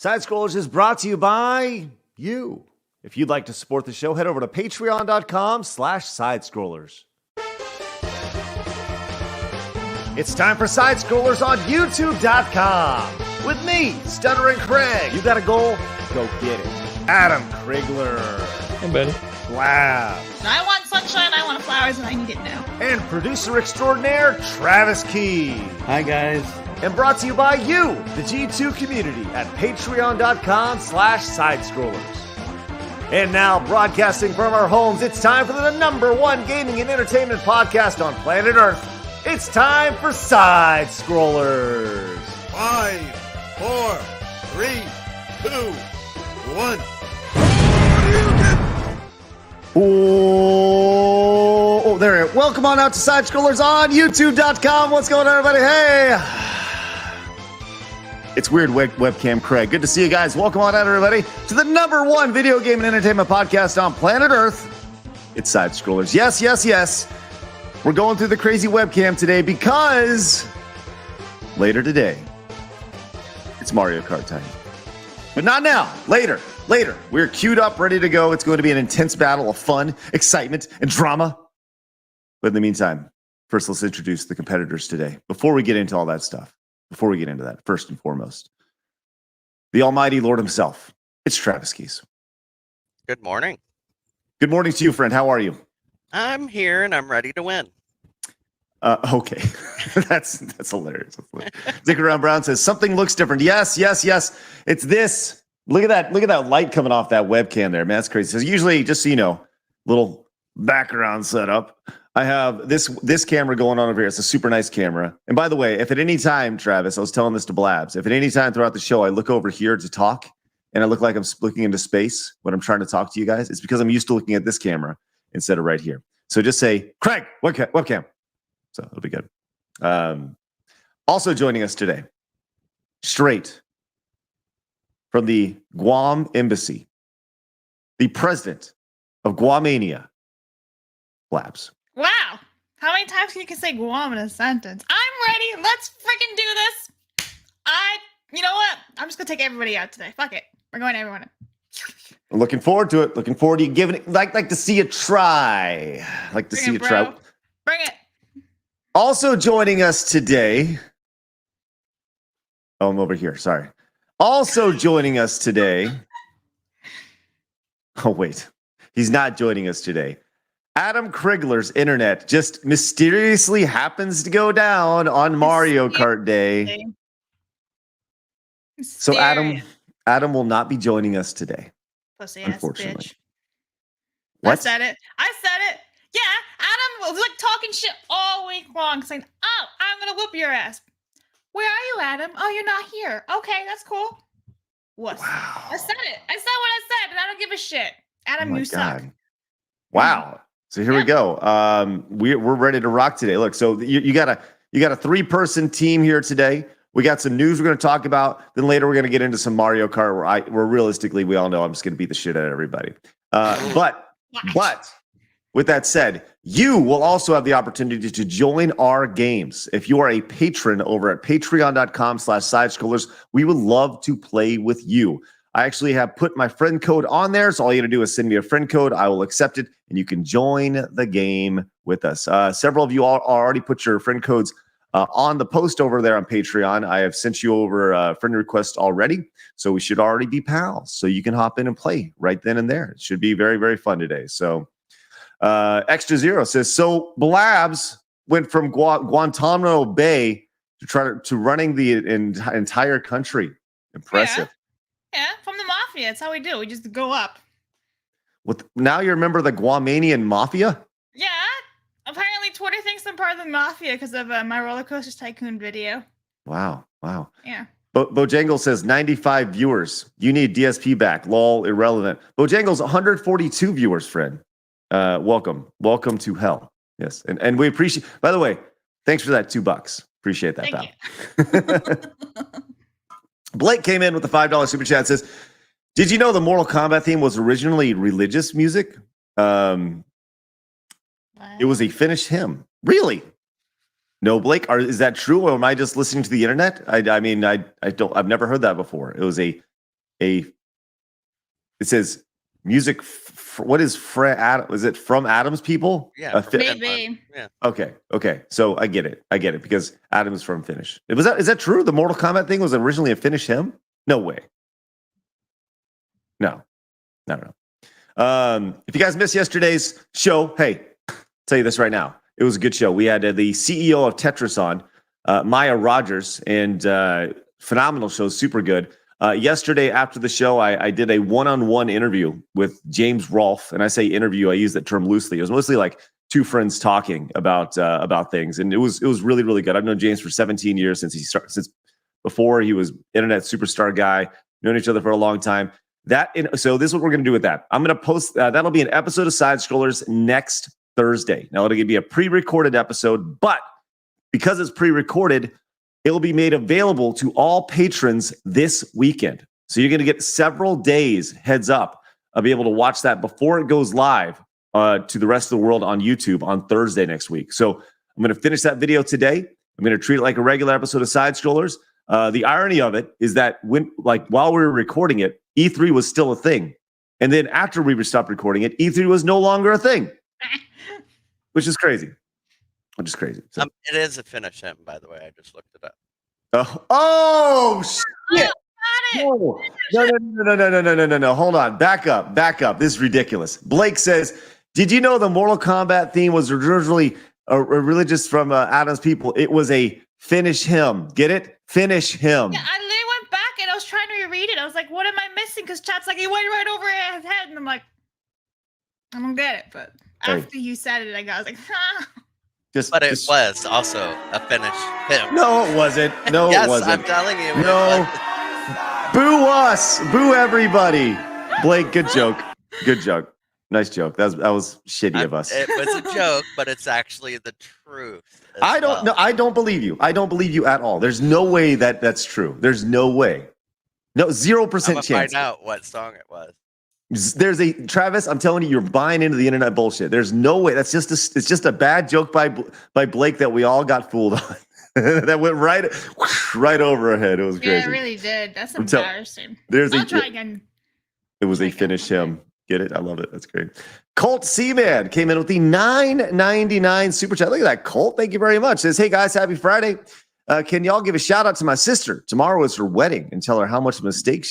Side Scrollers is brought to you by you. If you'd like to support the show, head over to patreon.com/sidescrollers. It's time for Side Scrollers on youtube.com. With me, Stuttering Craig. You got a goal? Go get it. Adam Krigler. Hey, buddy. Blabs. I want sunshine, I want flowers, and I need it now. And producer extraordinaire, Travis Key. Hi, guys. And brought to you by you, the G2 community, at patreon.com/sidescrollers. And now, broadcasting from our homes, it's time for the number one gaming and entertainment podcast on planet Earth. It's time for Side Scrollers. 5, 4, 3, 2, 1. Oh, there. Welcome on out to Side Scrollers on youtube.com. What's going on, everybody? Hey. It's weird webcam Craig. Good to see you guys. Welcome on out, everybody, to the number one video game and entertainment podcast on planet Earth. It's Side Scrollers. Yes, yes, yes. We're going through the crazy webcam today because later today, it's Mario Kart time. But not now. Later. We're queued up, ready to go. It's going to be an intense battle of fun, excitement, and drama. But in the meantime, first let's introduce the competitors today. Before we get into all that stuff, first and foremost, the almighty Lord himself, it's Travis Keys. Good morning. Good morning to you, friend. How are you? I'm here and I'm ready to win. Okay. That's hilarious. Dick Around Brown says, something looks different. Yes. It's this. Look at that light coming off that webcam there, man. That's crazy. So usually, just so you know, little background setup. I have this camera going on over here. It's a super nice camera. And by the way, if at any time, Travis, I was telling this to Blabs, if at any time throughout the show I look over here to talk and I look like I'm looking into space when I'm trying to talk to you guys, it's because I'm used to looking at this camera instead of right here. So just say, Craig, webcam. So it'll be good. Also joining us today, straight from the Guam Embassy, the president of Guamania, Blabs. Wow. How many times can you say Guam in a sentence? I'm ready. Let's freaking do this. You know what? I'm just going to take everybody out today. Fuck it. We're going everyone in. I'm looking forward to it. Looking forward to you giving it. Like to see you try. Like to see you try. Bring it. Also joining us today. Oh, I'm over here. Sorry. Also joining us today. Oh, wait. He's not joining us today. Adam Krigler's internet just mysteriously happens to go down on Mario Kart Day. So Adam will not be joining us today. Pussy unfortunately. Bitch. What? I said it. Yeah, Adam was like talking shit all week long, saying, "Oh, I'm gonna whoop your ass." Where are you, Adam? Oh, you're not here. Okay, that's cool. What? Wow. I said it. I said what I said, and I don't give a shit. Adam, you suck. Wow. So here we go. We're ready to rock today. Look, so you got a 3-person team here today. We got some news we're going to talk about. Then later we're going to get into some Mario Kart where realistically we all know I'm just going to beat the shit out of everybody. But with that said, you will also have the opportunity to join our games. If you are a patron over at patreon.com/sidescrollers, we would love to play with you. I actually have put my friend code on there. So all you got to do is send me a friend code. I will accept it and you can join the game with us. Several of you already put your friend codes on the post over there on Patreon. I have sent you over a friend request already. So we should already be pals. So you can hop in and play right then and there. It should be very, very fun today. So Extra Zero says, so Blabs went from Guantanamo Bay to running the entire country. Impressive. Yeah, from the mafia. That's how we do. We just go up. Now you remember the Guamanian mafia? Yeah. Apparently Twitter thinks I'm part of the mafia because of my Roller Coaster Tycoon video. Wow. Yeah. Bojangle says 95 viewers. You need DSP back. Lol, irrelevant. Bojangle's 142 viewers, friend. Welcome to hell. Yes. And we appreciate, by the way, thanks for that $2. Appreciate that, pal. Blake came in with the $5 super chat. Says, did you know the Mortal Kombat theme was originally religious music? It was a Finnish hymn. Really? No, Blake, is that true, or am I just listening to the internet? I mean, I've never heard that before. It was a It says music. What is is it from Adam's people? Yeah, from Maybe. Yeah. Okay. So I get it because Adam is from Finnish. Is that true? The Mortal Kombat thing was originally a Finnish hymn? No way. No. If you guys missed yesterday's show, hey, I'll tell you this right now. It was a good show. We had the CEO of Tetris on, Maya Rogers, and phenomenal show, super good. Yesterday after the show, I did a one-on-one interview with James Rolfe, and I say interview, I use that term loosely. It was mostly like two friends talking about things, and it was really, really good. I've known James for 17 years since before he was internet superstar guy. Known each other for a long time. So this is what we're going to do with that. I'm going to post that'll be an episode of Side Scrollers next Thursday. Now it'll be a pre-recorded episode, but because it's pre-recorded, it will be made available to all patrons this weekend. So you're going to get several days heads up. I'll be able to watch that before it goes live to the rest of the world on YouTube on Thursday next week. So I'm going to finish that video today. I'm going to treat it like a regular episode of Side Scrollers. The irony of it is that while we were recording it, E3 was still a thing. And then after we stopped recording it, E3 was no longer a thing, which is crazy. So, it is a Finnish hymn, by the way. I just looked it up. oh shit. Got it. No. Hold on. Back up. This is ridiculous. Blake says, did you know the Mortal Kombat theme was originally religious from Adam's people? It was a Finnish hymn. Get it? Finnish hymn. Yeah, I literally went back and I was trying to reread it. I was like, what am I missing? Because chat's like, it went right over his head. And I'm like, I don't get it. But after you said it, I was like, But it was also a Finnish hymn. No, it wasn't. No, yes, it wasn't. I'm telling you. No. Boo us. Boo everybody. Blake, good joke. Nice joke. That was shitty of us. It was a joke, but it's actually the truth. I don't believe you. I don't believe you at all. There's no way that's true. There's no way. No, 0% chance. Find out what song it was. Travis, I'm telling you, you're buying into the internet bullshit. There's no way. It's just a bad joke by Blake that we all got fooled on. That went right over our head. It was crazy. Yeah, it really did. That's embarrassing. I'll try again. It was a Finnish hymn. Get it? I love it. That's great. Colt Seaman came in with the $9.99 super chat. Look at that, Colt. Thank you very much. Says, hey guys, happy Friday. Can y'all give a shout out to my sister? Tomorrow is her wedding, and tell her how much of a mistake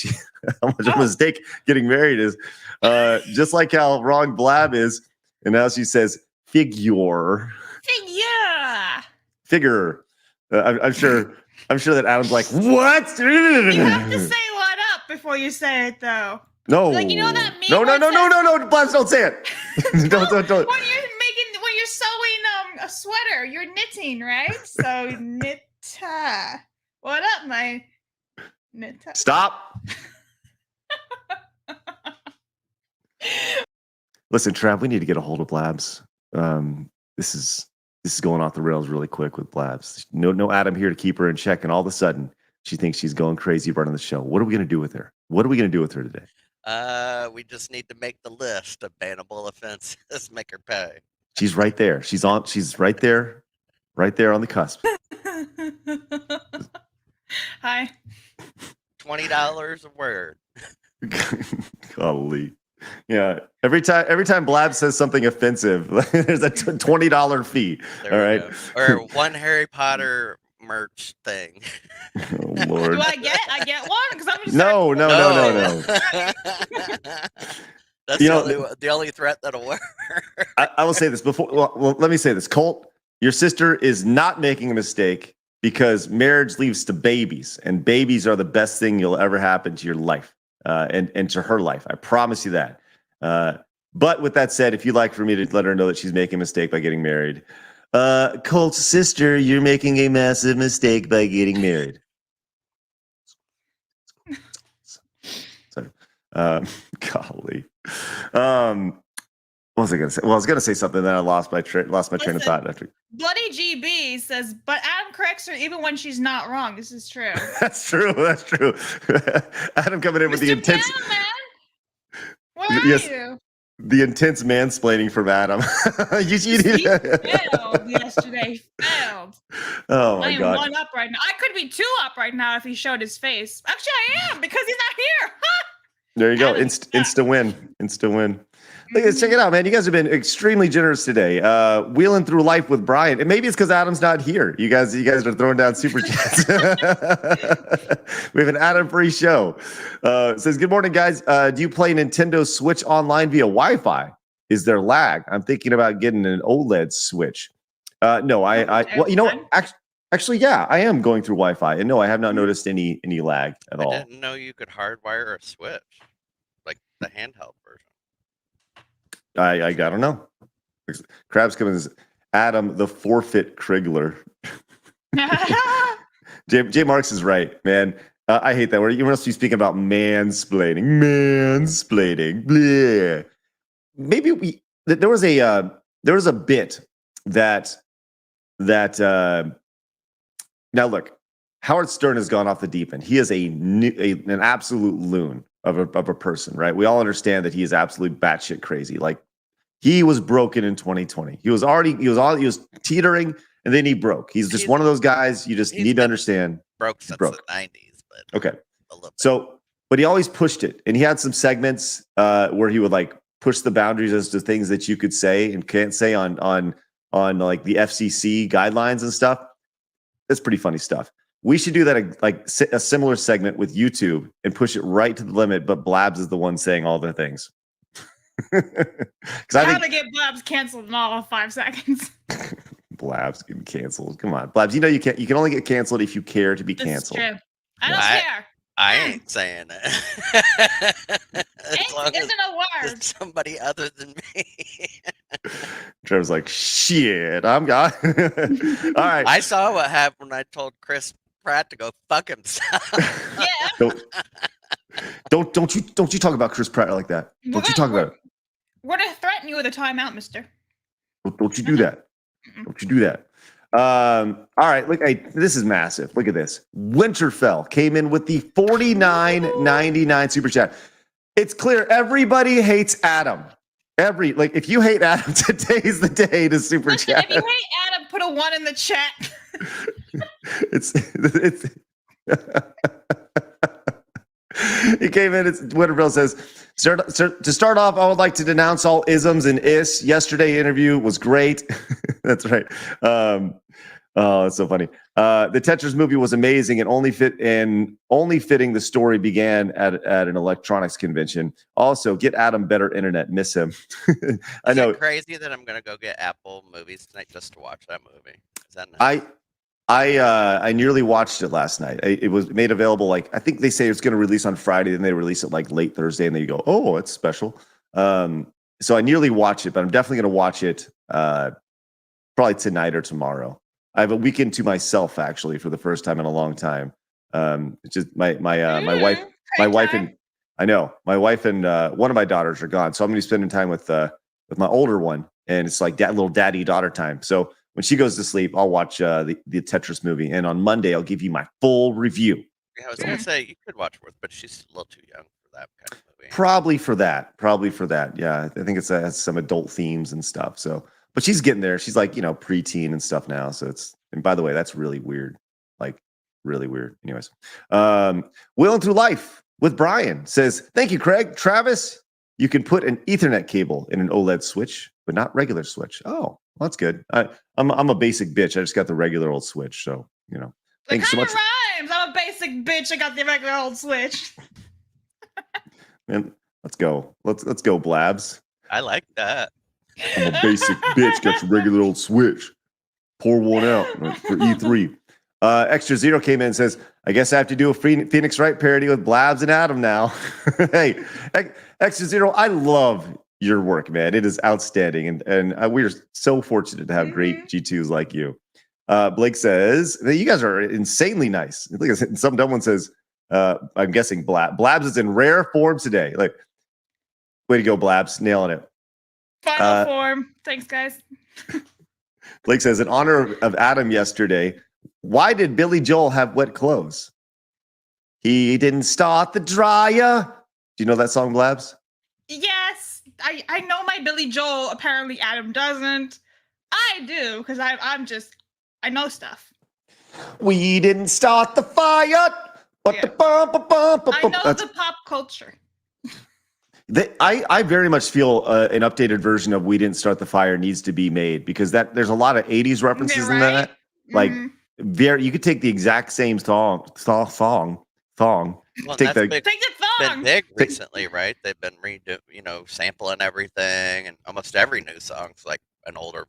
getting married is. Just like how wrong Blab is, and now she says figure. I'm sure that Adam's like, what? You have to say what up before you say it, though. No. Like, you know that meme? No. Blabs, don't say it. don't. When you're sewing a sweater, you're knitting, right? So knitta. What up, my knitta? Stop. Listen, Trav, we need to get a hold of Blabs. This is going off the rails really quick with Blabs. No Adam here to keep her in check, and all of a sudden she thinks she's going crazy running the show. What are we going to do with her? What are we going to do with her today? We just need to make the list of bannable offenses. Make her pay. She's right there. She's right there on the cusp. Hi. $20 a word. Golly. Yeah. Every time Blab says something offensive, there's a $20 fee. There all right. Go. Or one Harry Potter merch thing. Oh Lord. Do I get one? Because I'm just No. That's the only threat that'll work. I will say this before. Well, let me say this, Colt. Your sister is not making a mistake because marriage leads to babies, and babies are the best thing you'll ever happen to your life, and to her life. I promise you that. But with that said, if you'd like for me to let her know that she's making a mistake by getting married, Colt's sister, you're making a massive mistake by getting married. So, golly. What was I going to say? Well, I was going to say something, then I lost my train of thought. After. Bloody GB says, but Adam corrects her even when she's not wrong. This is true. That's true. Adam coming in with the intense. Bam, man. Where are you? The intense mansplaining from Adam. He failed yesterday. Failed. Oh my God. I am 1 up right now. I could be 2 up right now if he showed his face. Actually, I am because he's not here. There you go. Adam, Insta win. Insta win. Look, check it out, man. You guys have been extremely generous today. Wheeling through life with Brian. And maybe it's because Adam's not here. You guys are throwing down super chats. We have an Adam-free show. It says, good morning, guys. Do you play Nintendo Switch online via Wi-Fi? Is there lag? I'm thinking about getting an OLED Switch. No, well, you know what? Actually, yeah, I am going through Wi-Fi. And no, I have not noticed any lag at all. I didn't know you could hardwire a Switch, like the handheld version. I don't know. Krabs coming as Adam the forfeit Krigler. Jay Marks is right, man. I hate that word. You must be speaking about mansplaining. Mansplaining. Bleh. Maybe there was a bit that now look, Howard Stern has gone off the deep end. He is an absolute loon of a person, right? We all understand that he is absolutely batshit crazy. Like, he was broken in 2020. He was teetering, and then he broke. He's just one of those guys you just need to understand. Broke since the 90s, but okay. So, but he always pushed it, and he had some segments where he would like push the boundaries as to things that you could say and can't say on like the FCC guidelines and stuff. That's pretty funny stuff. We should do that, like a similar segment with YouTube and push it right to the limit. But Blabs is the one saying all the things. How to get Blabs canceled in all of 5 seconds. Blabs getting canceled. Come on, Blabs. You know you can only get canceled if you care to be canceled. True. I don't care. I ain't saying it. Ain't isn't a word. It's somebody other than me. Trevor's like, shit, I'm gone. All right. I saw what happened when I told Chris Pratt to go fuck himself. Yeah. Don't you talk about Chris Pratt like that. Don't you talk about it. We're gonna threaten you with a timeout, mister. Don't you do that. Don't you do that. All right, look, this is massive. Look at this. Winterfell came in with the $49.99 super chat. It's clear everybody hates Adam. If you hate Adam, today's the day to super chat. If you hate Adam, put a 1 in the chat. it's He came in. Winterfell says, to start off, I would like to denounce all isms and is. Yesterday interview was great. That's right. Oh, that's so funny. The Tetris movie was amazing and only fitting the story began at an electronics convention. Also, get Adam better internet. Miss him. I know. Is it crazy that I'm gonna go get Apple movies tonight just to watch that movie? Is that nuts? I nearly watched it last night. It was made available, like, I think they say it's going to release on Friday, then they release it like late Thursday, and then you go, oh, it's special. So I nearly watched it, but I'm definitely going to watch it probably tonight or tomorrow. I have a weekend to myself, actually, for the first time in a long time. It's just my wife and my wife and one of my daughters are gone, so I'm going to be spending time with my older one, and it's like that little daddy-daughter time. So when she goes to sleep, I'll watch the Tetris movie, and on Monday I'll give you my full review. Yeah, I was gonna say you could watch Worth, but she's a little too young for that kind of movie. Probably for that. Yeah, I think it has some adult themes and stuff. So, but she's getting there. She's like, preteen and stuff now. So and by the way, that's really weird. Like, really weird. Anyways, Wheeling Through Life with Brian says, thank you, Craig. Travis, you can put an Ethernet cable in an OLED switch, but not regular switch. Oh, well, that's good. I'm a basic bitch. I just got the regular old switch. So, thank you so much. Rhymes. I'm a basic bitch. I got the regular old switch. Man, let's go. Let's go, Blabs. I like that. I'm a basic bitch. Got your regular old switch. Pour one out for E3. Extra Zero came in and says, I guess I have to do a Phoenix Wright parody with Blabs and Adam now. Hey, Extra Zero, I love your work, man. It is outstanding. And we're so fortunate to have great G2s like you. Blake says, you guys are insanely nice. Look at some dumb one says, I'm guessing Blabs is in rare form today. Like, way to go, Blabs. Nailing it. Final form. Thanks, guys. Blake says, in honor of Adam yesterday, why did Billy Joel have wet clothes? He didn't start the dryer. Do you know that song, Blabs? Yes. I know my Billy Joel. Apparently Adam doesn't. I do, because I know stuff. We didn't start the fire. But Yeah. the bum, bum, bum, bum, I bum. know the pop culture. I very much feel an updated version of "We Didn't Start the Fire" needs to be made because there's a lot of '80s references in right? that. Like, Mhm. you could take the exact same song, Well, take that's the big, Take the been thong. big recently, right? They've been sampling everything, and almost every new song's like a newer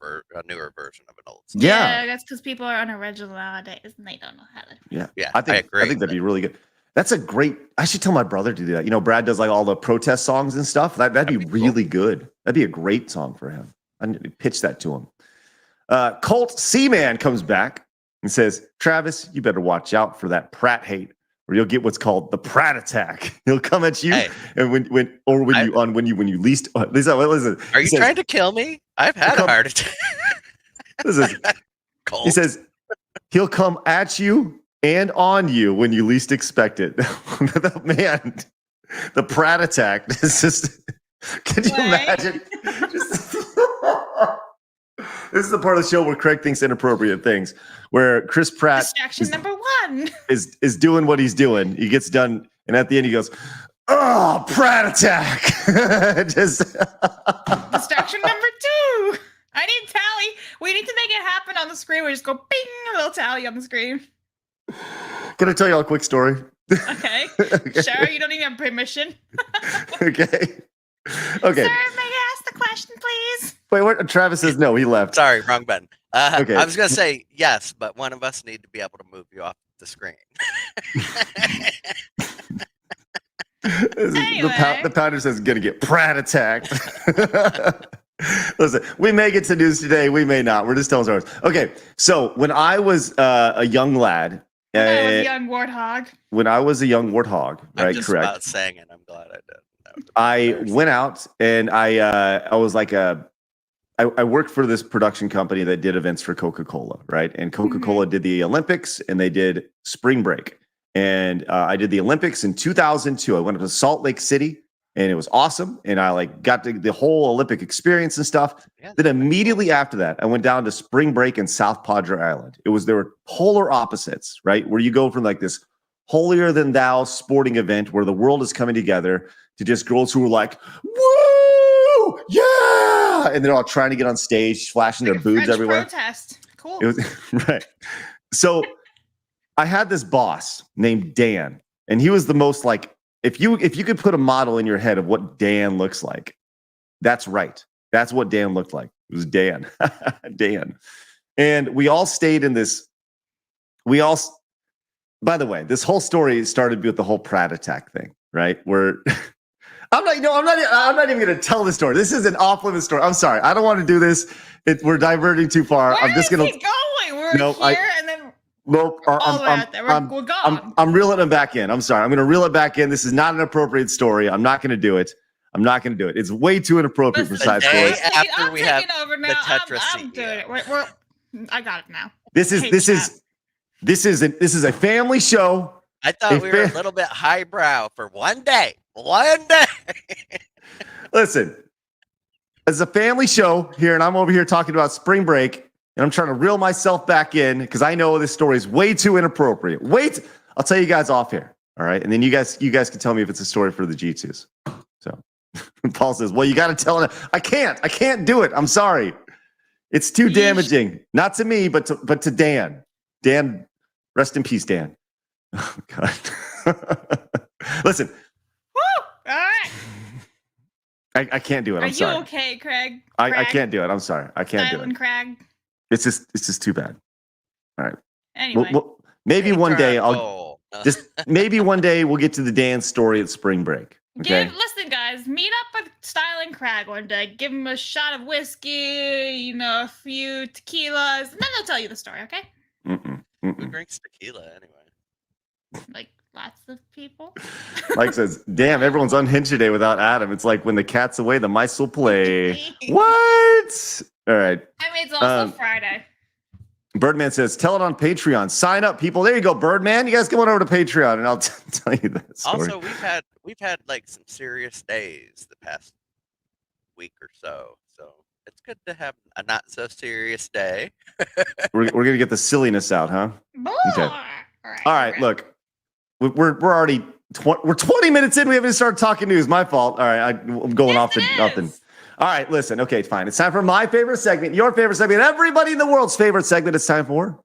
version of an old song. yeah. That's because people are unoriginal nowadays and they don't know how to. Yeah, Yeah, I I agree. think that'd be really good. That's a great. I should tell my brother to do that. You know, Brad does like all the protest songs and stuff. That'd be That'd be really good. That'd be a great song for him. I need to pitch that to him. Colt Seaman comes back and says, "Travis, you better watch out for that Pratt hate, or you'll get what's called the Pratt attack. He'll come at you, Hey. and when you least listen. Are you trying to kill me? I've had a heart attack. He says he'll come at you and on you when you least expect it. Man, the Pratt attack is just. Can you imagine? This is the part of the show where Craig thinks inappropriate things. Where Chris Pratt Distraction number 1 is doing what he's doing. He gets done, and at the end he goes, "Oh, Pratt attack!" Just distraction number 2. I need tally. We need to make it happen on the screen. We just go bing, a little tally on the screen. Can I tell you all a quick story? Okay. Okay. Sure, you don't even have permission. Okay. Sir, Okay. may I ask the question, please? Wait, what? Travis says no. He left. Sorry, wrong button. Okay. I was gonna say yes, but one of us need to be able to move you off the screen. Anyway. The pounder says going to get Pratt attacked. Listen, we may get to news today. We may not. We're just telling stories. Okay. So when I was a young lad, When I was a young warthog. when I was a young warthog, I'm right? just Correct. about saying it. I'm glad I did. I went out and I was like I worked for this production company that did events for Coca-Cola, right? And Coca-Cola did the Olympics and they did spring break. And I did the Olympics in 2002. I went up to Salt Lake City and it was awesome. And I like got the whole Olympic experience and stuff. Yeah. Then immediately after that, I went down to spring break in South Padre Island. There were polar opposites, right? Where you go from like this holier than thou sporting event where the world is coming together to just girls who were like, "Woo! Yeah!" And they're all trying to get on stage, flashing their Like a boobs French everywhere. protest. Cool. It was right. So I had this boss named Dan, and he was the most like, if you could put a model in your head of what Dan looks like, that's right. That's what Dan looked like. It was Dan. Dan. And we all stayed in this. By the way, this whole story started with the whole Pratt attack thing, right? Where I'm not even going to tell the story. This is an off-limit story. I'm sorry. I don't want to do this. We're diverting too far. Where I'm just is going to. he going? We're No, here and then Nope. all the way out there. We're gone. I'm reeling him back in. I'm sorry. I'm going to reel it back in. This is not an appropriate story. I'm not going to do it. It's way too inappropriate for Listen, side day story. after I'm we taking have over now. the Tetris I'm doing it. I got it now. This is a family show. I thought we were a little bit highbrow for one day. One day. Listen, it's a family show here, and I'm over here talking about spring break, and I'm trying to reel myself back in because I know this story is way too inappropriate. I'll tell you guys off here, all right? And then you guys can tell me if it's a story for the G2s. So Paul says, "Well, you got to tell it." I can't do it. I'm sorry. It's too damaging, not to me, but to Dan. Dan, rest in peace, Dan. Oh God. Listen. Woo! All right. I can't do it. Are I'm sorry. you okay, Craig? I can't do it. I'm sorry. I can't do it. Craig. It's just too bad. All right. Anyway. Maybe one day maybe one day we'll get to the dance story at spring break. Okay. Listen, guys, meet up with Style and Crag one day. Give him a shot of whiskey, a few tequilas, and then they'll tell you the story, okay? Who drinks tequila anyway? Like lots of people. Mike says, "Damn, everyone's unhinged today without Adam. It's like when the cat's away, the mice will play." What? All right. I mean, it's also Friday. Birdman says, "Tell it on Patreon. Sign up, people." There you go, Birdman. You guys come on over to Patreon, and I'll tell you that story. Also, we've had like some serious days the past week or so. So it's good to have a not so serious day. we're gonna get the silliness out, huh? Okay. All All right. Look, we're already We're 20 minutes in. We haven't started talking news. My fault. All right, I'm going off the nothing. is. All right, listen. Okay, fine. It's time for my favorite segment, your favorite segment, everybody in the world's favorite segment. It's time for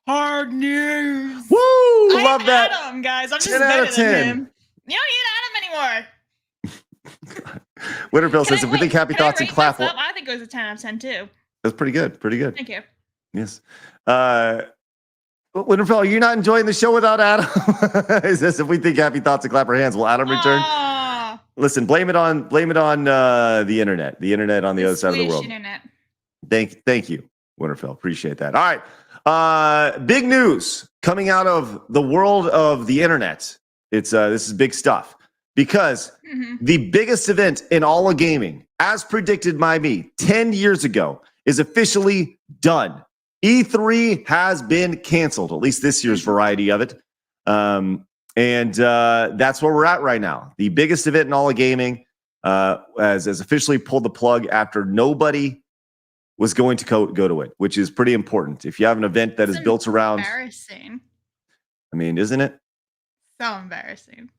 Hard news. Woo! I Love hate that. Adam, guys. I'm just 10 out better of than 10. him. You don't need Adam anymore. Winterfell says, if we think happy Can I thoughts and rate clap. this up? I think it was a 10 out of 10 too. That's pretty good. Pretty good. Thank you. Yes. Winterfell, are you not enjoying the show without Adam? Is this if we think happy thoughts and clap our hands? Will Adam return? Aw, Listen, blame it on the internet. The internet on the other side of the Swedish world. internet. Thank you, Winterfell. Appreciate that. All right. Big news coming out of the world of the internet. This is big stuff because the biggest event in all of gaming, as predicted by me 10 years ago, is officially done. E3 has been canceled, at least this year's variety of it. And that's where we're at right now. The biggest event in all of gaming has officially pulled the plug after nobody was going to go to it, which is pretty important. If you have an event that is built around... Embarrassing. I mean, isn't it? So embarrassing.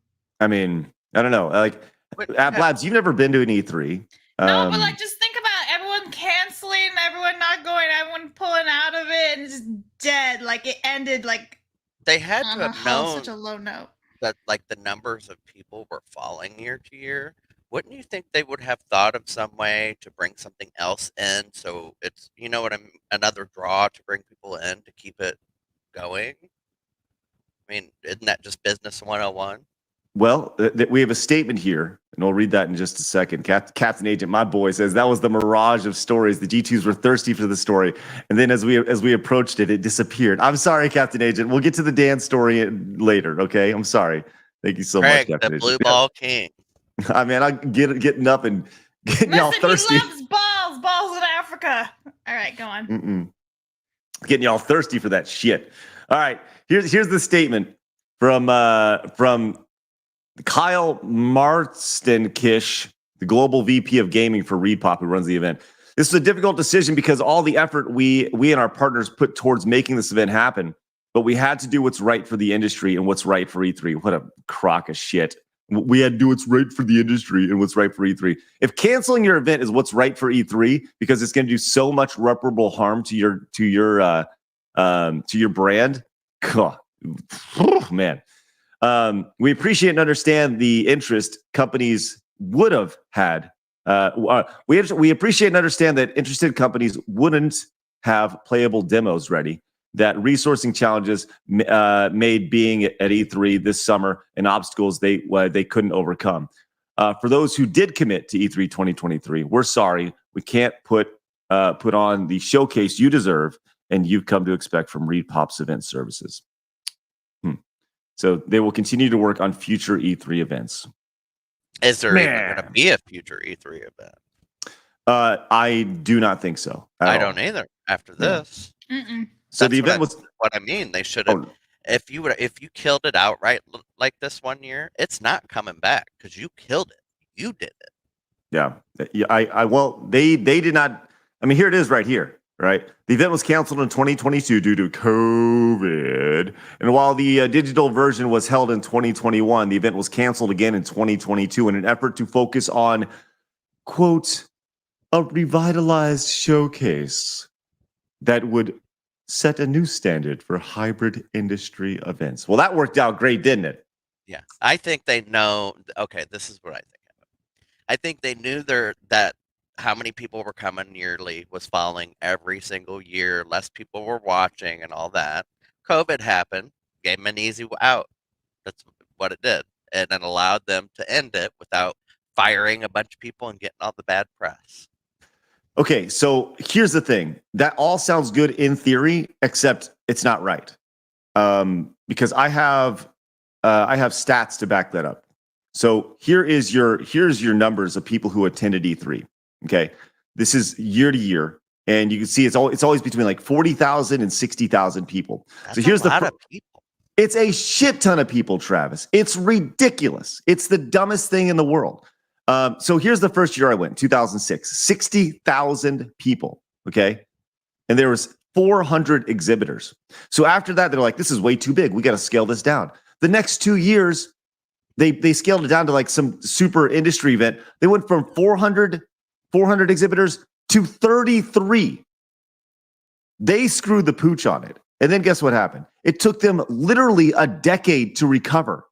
I mean, I don't know. Like, Blabs, you've never been to an E3. No, but like, just think about everyone canceling, everyone not going, everyone pulling out of it, and just dead. Like, it ended like They had on to a have whole, known such a low note. that like the numbers of people were falling year to year. Wouldn't you think they would have thought of some way to bring something else in? So it's, you know what I'm, another draw to bring people in to keep it going. I mean, isn't that just business 101? Well, we have a statement here, and I'll read that in just a second. Captain Agent, my boy, says that was the mirage of stories. The G2s were thirsty for the story, and then as we approached it, it disappeared. I'm sorry, Captain Agent. We'll get to the Dan story later. Okay, I'm sorry. Thank you so Craig, much, Captain the Agent. blue ball king. I mean, I'm getting up and getting y'all thirsty. He loves balls in Africa. All right, go on. Getting y'all thirsty for that shit. All right, here's the statement from Kyle Marstenkish, the global VP of gaming for Repop, who runs the event. This is a difficult decision because all the effort we and our partners put towards making this event happen, but we had to do what's right for the industry and what's right for E3. What a crock of shit. We had to do what's right for the industry and what's right for E3. If canceling your event is what's right for E3 because it's going to do so much irreparable harm to your brand, man. We appreciate and understand the interest companies would have had. We appreciate and understand that interested companies wouldn't have playable demos ready, that resourcing challenges made being at E3 this summer and obstacles they couldn't overcome. For those who did commit to E3 2023, we're sorry. We can't put on the showcase you deserve and you've come to expect from Repop's event services. So they will continue to work on future E3 events. Is there even going to be a future E3 event? I do not think so. I don't either. After this, so the event was what I mean. They should have. If you killed it outright like this one year, it's not coming back because you killed it. You did it. Yeah. Well, they did not. I mean, here it is right here. Right. The event was canceled in 2022 due to COVID. And while the digital version was held in 2021, the event was canceled again in 2022 in an effort to focus on, quote, a revitalized showcase that would set a new standard for hybrid industry events. Well, that worked out great, didn't it? Yeah. I think they know. Okay, this is what I think. I think they knew that how many people were coming yearly was falling every single year. Less people were watching and all that. COVID happened, gave them an easy out. That's what it did. And it allowed them to end it without firing a bunch of people and getting all the bad press. Okay, so here's the thing. That all sounds good in theory, except it's not right. Because I have stats to back that up. So here's your numbers of people who attended E3. Okay, this is year to year, and you can see it's always between like 40,000 and 60,000 people. That's so here's a lot of people. It's a shit ton of people, Travis. It's ridiculous. It's the dumbest thing in the world. So here's the first year I went, 2006, 60,000 people. Okay, and there was 400 exhibitors. So after that, they're like, this is way too big. We got to scale this down. The next 2 years, They scaled it down to like some super industry event. They went from 400 exhibitors to 33. They screwed the pooch on it. And then guess what happened? It took them literally a decade to recover.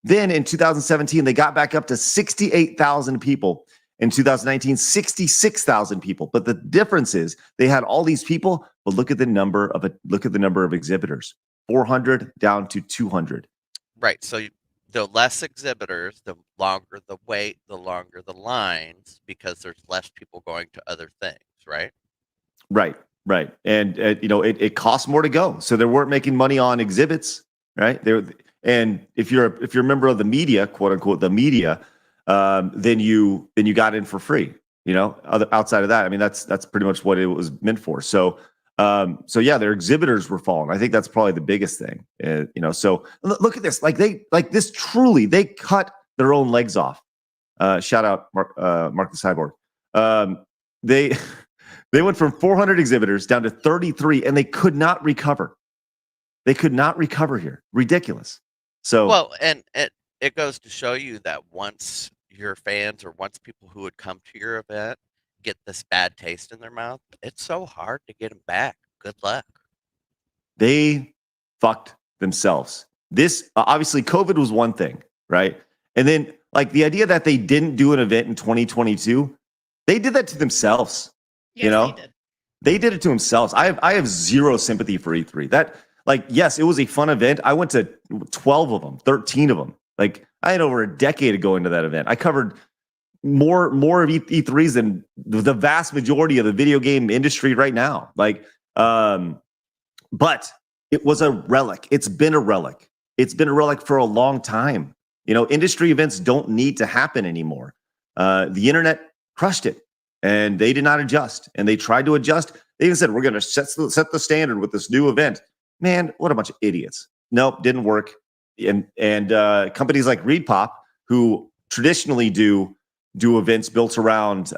Then in 2017, they got back up to 68,000 people. In 2019, 66,000 people. But the difference is they had all these people, but look at the number of exhibitors. 400 down to 200. Right. So the less exhibitors, the longer the wait, the longer the lines, because there's less people going to other things, right? Right. And it costs more to go. So they weren't making money on exhibits, right? And if you're a member of the media, quote unquote, the media, then you got in for free. Outside of that, I mean, that's pretty much what it was meant for. So yeah, their exhibitors were falling. I think that's probably the biggest thing. So look at this. This truly, they cut their own legs off. Shout out Mark the Cyborg. They went from 400 exhibitors down to 33, and they could not recover. They could not recover here. Ridiculous. So well, and it goes to show you that once your fans or once people who would come to your event get this bad taste in their mouth, it's so hard to get them back. Good luck. They fucked themselves. This obviously COVID was one thing, right? And then like the idea that they didn't do an event in 2022, they did that to themselves. Yes, They did it to themselves. I have zero sympathy for E3. That yes, it was a fun event. I went to 12 of them, 13 of them. Like I had over a decade of going to that event. I covered more of E3s than the vast majority of the video game industry right now. But it was a relic. It's been a relic. It's been a relic for a long time. Industry events don't need to happen anymore. The internet crushed it, and they did not adjust. And they tried to adjust. They even said, we're going to set the standard with this new event. Man, what a bunch of idiots. Nope, didn't work. And companies like ReadPop, who traditionally do events built around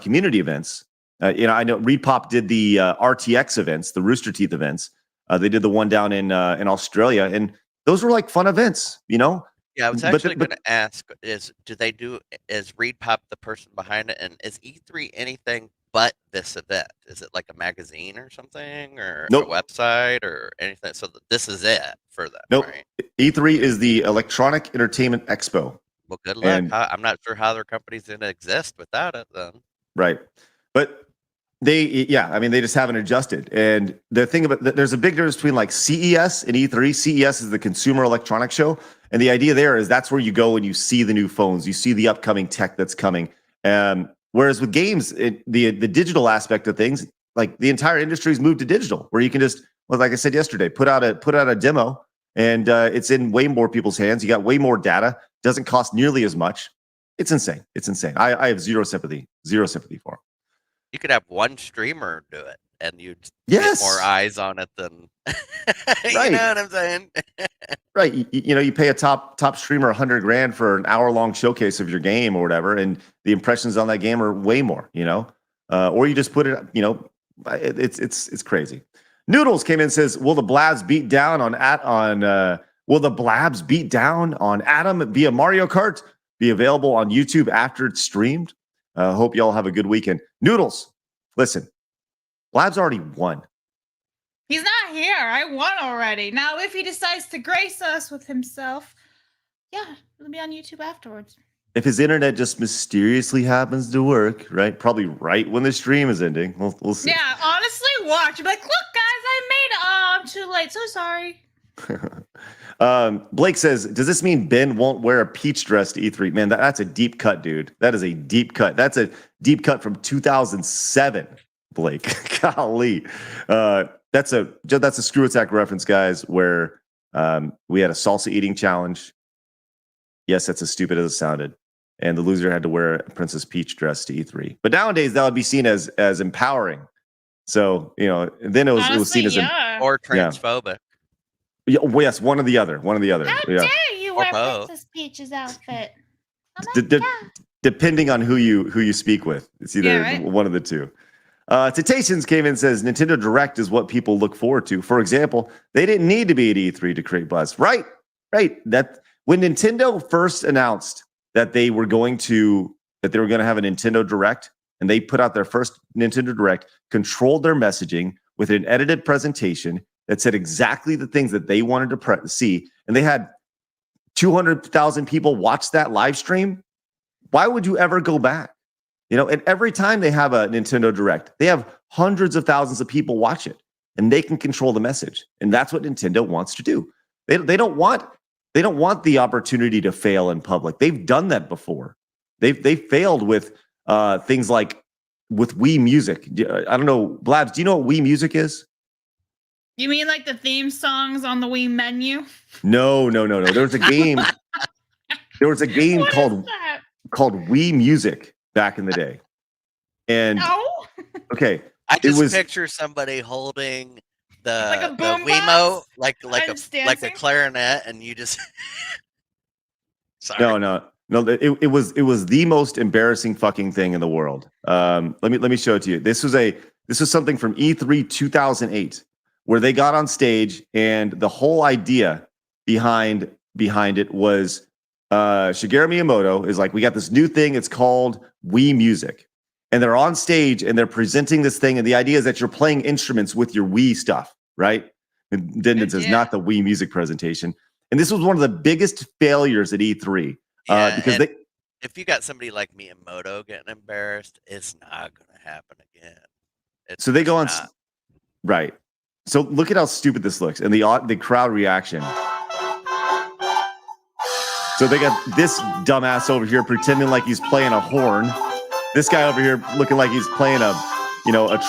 community events. I know ReadPop did the RTX events, the Rooster Teeth events. They did the one down in Australia, and those were like fun events. Yeah, I was actually going to ask: is ReadPop the person behind it, and is E3 anything but this event? Is it like a magazine or something, or Nope. a website or anything? So this is it for them, Nope. right? E3 is the Electronic Entertainment Expo. Well, good luck. And- I'm not sure how their company's going to exist without it, then. Right. But they just haven't adjusted. And the thing there's a big difference between like CES and E3. CES is the Consumer Electronics Show. And the idea there is that's where you go and you see the new phones, you see the upcoming tech that's coming. Whereas with games, the digital aspect of things, like the entire industry's moved to digital, where you can just, well, like I said yesterday, put out a demo, and it's in way more people's hands. You got way more data. Doesn't cost nearly as much. It's insane. I have zero sympathy for it. You could have one streamer do it, and you'd Yes. get more eyes on it than. Right. You know what I'm saying? Right. You pay a top streamer $100,000 for an hour-long showcase of your game or whatever, and the impressions on that game are way more, or you just put it, it's crazy. Noodles came in and says, will the Blabs beat down on Adam via Mario Kart? Be available on YouTube after it's streamed. Hope y'all have a good weekend. Noodles, listen, Blabs already won. He's not here. I won already. Now, if he decides to grace us with himself, yeah, it'll be on YouTube afterwards. If his internet just mysteriously happens to work, right? Probably right when the stream is ending. We'll see. Yeah, honestly, watch. You'll be like, look, guys, I made it. Oh, I'm too late. So sorry. Blake says, does this mean Ben won't wear a peach dress to E3? Man, that's a deep cut, dude. That is a deep cut. That's a deep cut from 2007, Blake. Golly. That's a Screw Attack reference, guys, where we had a salsa eating challenge. Yes, that's as stupid as it sounded. And the loser had to wear a Princess Peach dress to E3. But nowadays, that would be seen as empowering. So, then it was seen as or transphobic. Yeah, well, yes, one or the other. How dare you wear both. Princess Peach's outfit? Depending on who you speak with. It's either one of the two. Titations came in and says, Nintendo Direct is what people look forward to. For example, they didn't need to be at E3 to create buzz. Right. Right. That when Nintendo first announced that they were going to have a Nintendo Direct, and they put out their first Nintendo Direct, controlled their messaging with an edited presentation that said exactly the things that they wanted to see, and they had 200,000 people watch that live stream. Why would you ever go back? And every time they have a Nintendo Direct, they have hundreds of thousands of people watch it, and they can control the message. And that's what Nintendo wants to do. They don't want the opportunity to fail in public. They've done that before. They failed with things like with Wii Music. I don't know, Blabs, do you know what Wii Music is? You mean like the theme songs on the Wii menu? No. There was a game. There was a game What called is that? Wii Music back in the day. And No. okay, I it just was picture somebody holding Like a the boombox Wiimote, like and a dancing? clarinet, and you just sorry. no. It was the most embarrassing fucking thing in the world. Let me show it to you. This was something from E3 2008, where they got on stage, and the whole idea behind it was Shigeru Miyamoto is like, we got this new thing. It's called Wii Music, and they're on stage and they're presenting this thing, and the idea is that you're playing instruments with your Wii stuff, right? And then it says not the Wii Music presentation, and this was one of the biggest failures at E3 because if you got somebody like Miyamoto getting embarrassed, it's not going to happen again. So they go on, right? So look at how stupid this looks, and the crowd reaction. So they got this dumbass over here pretending like he's playing a horn. This guy over here looking like he's playing a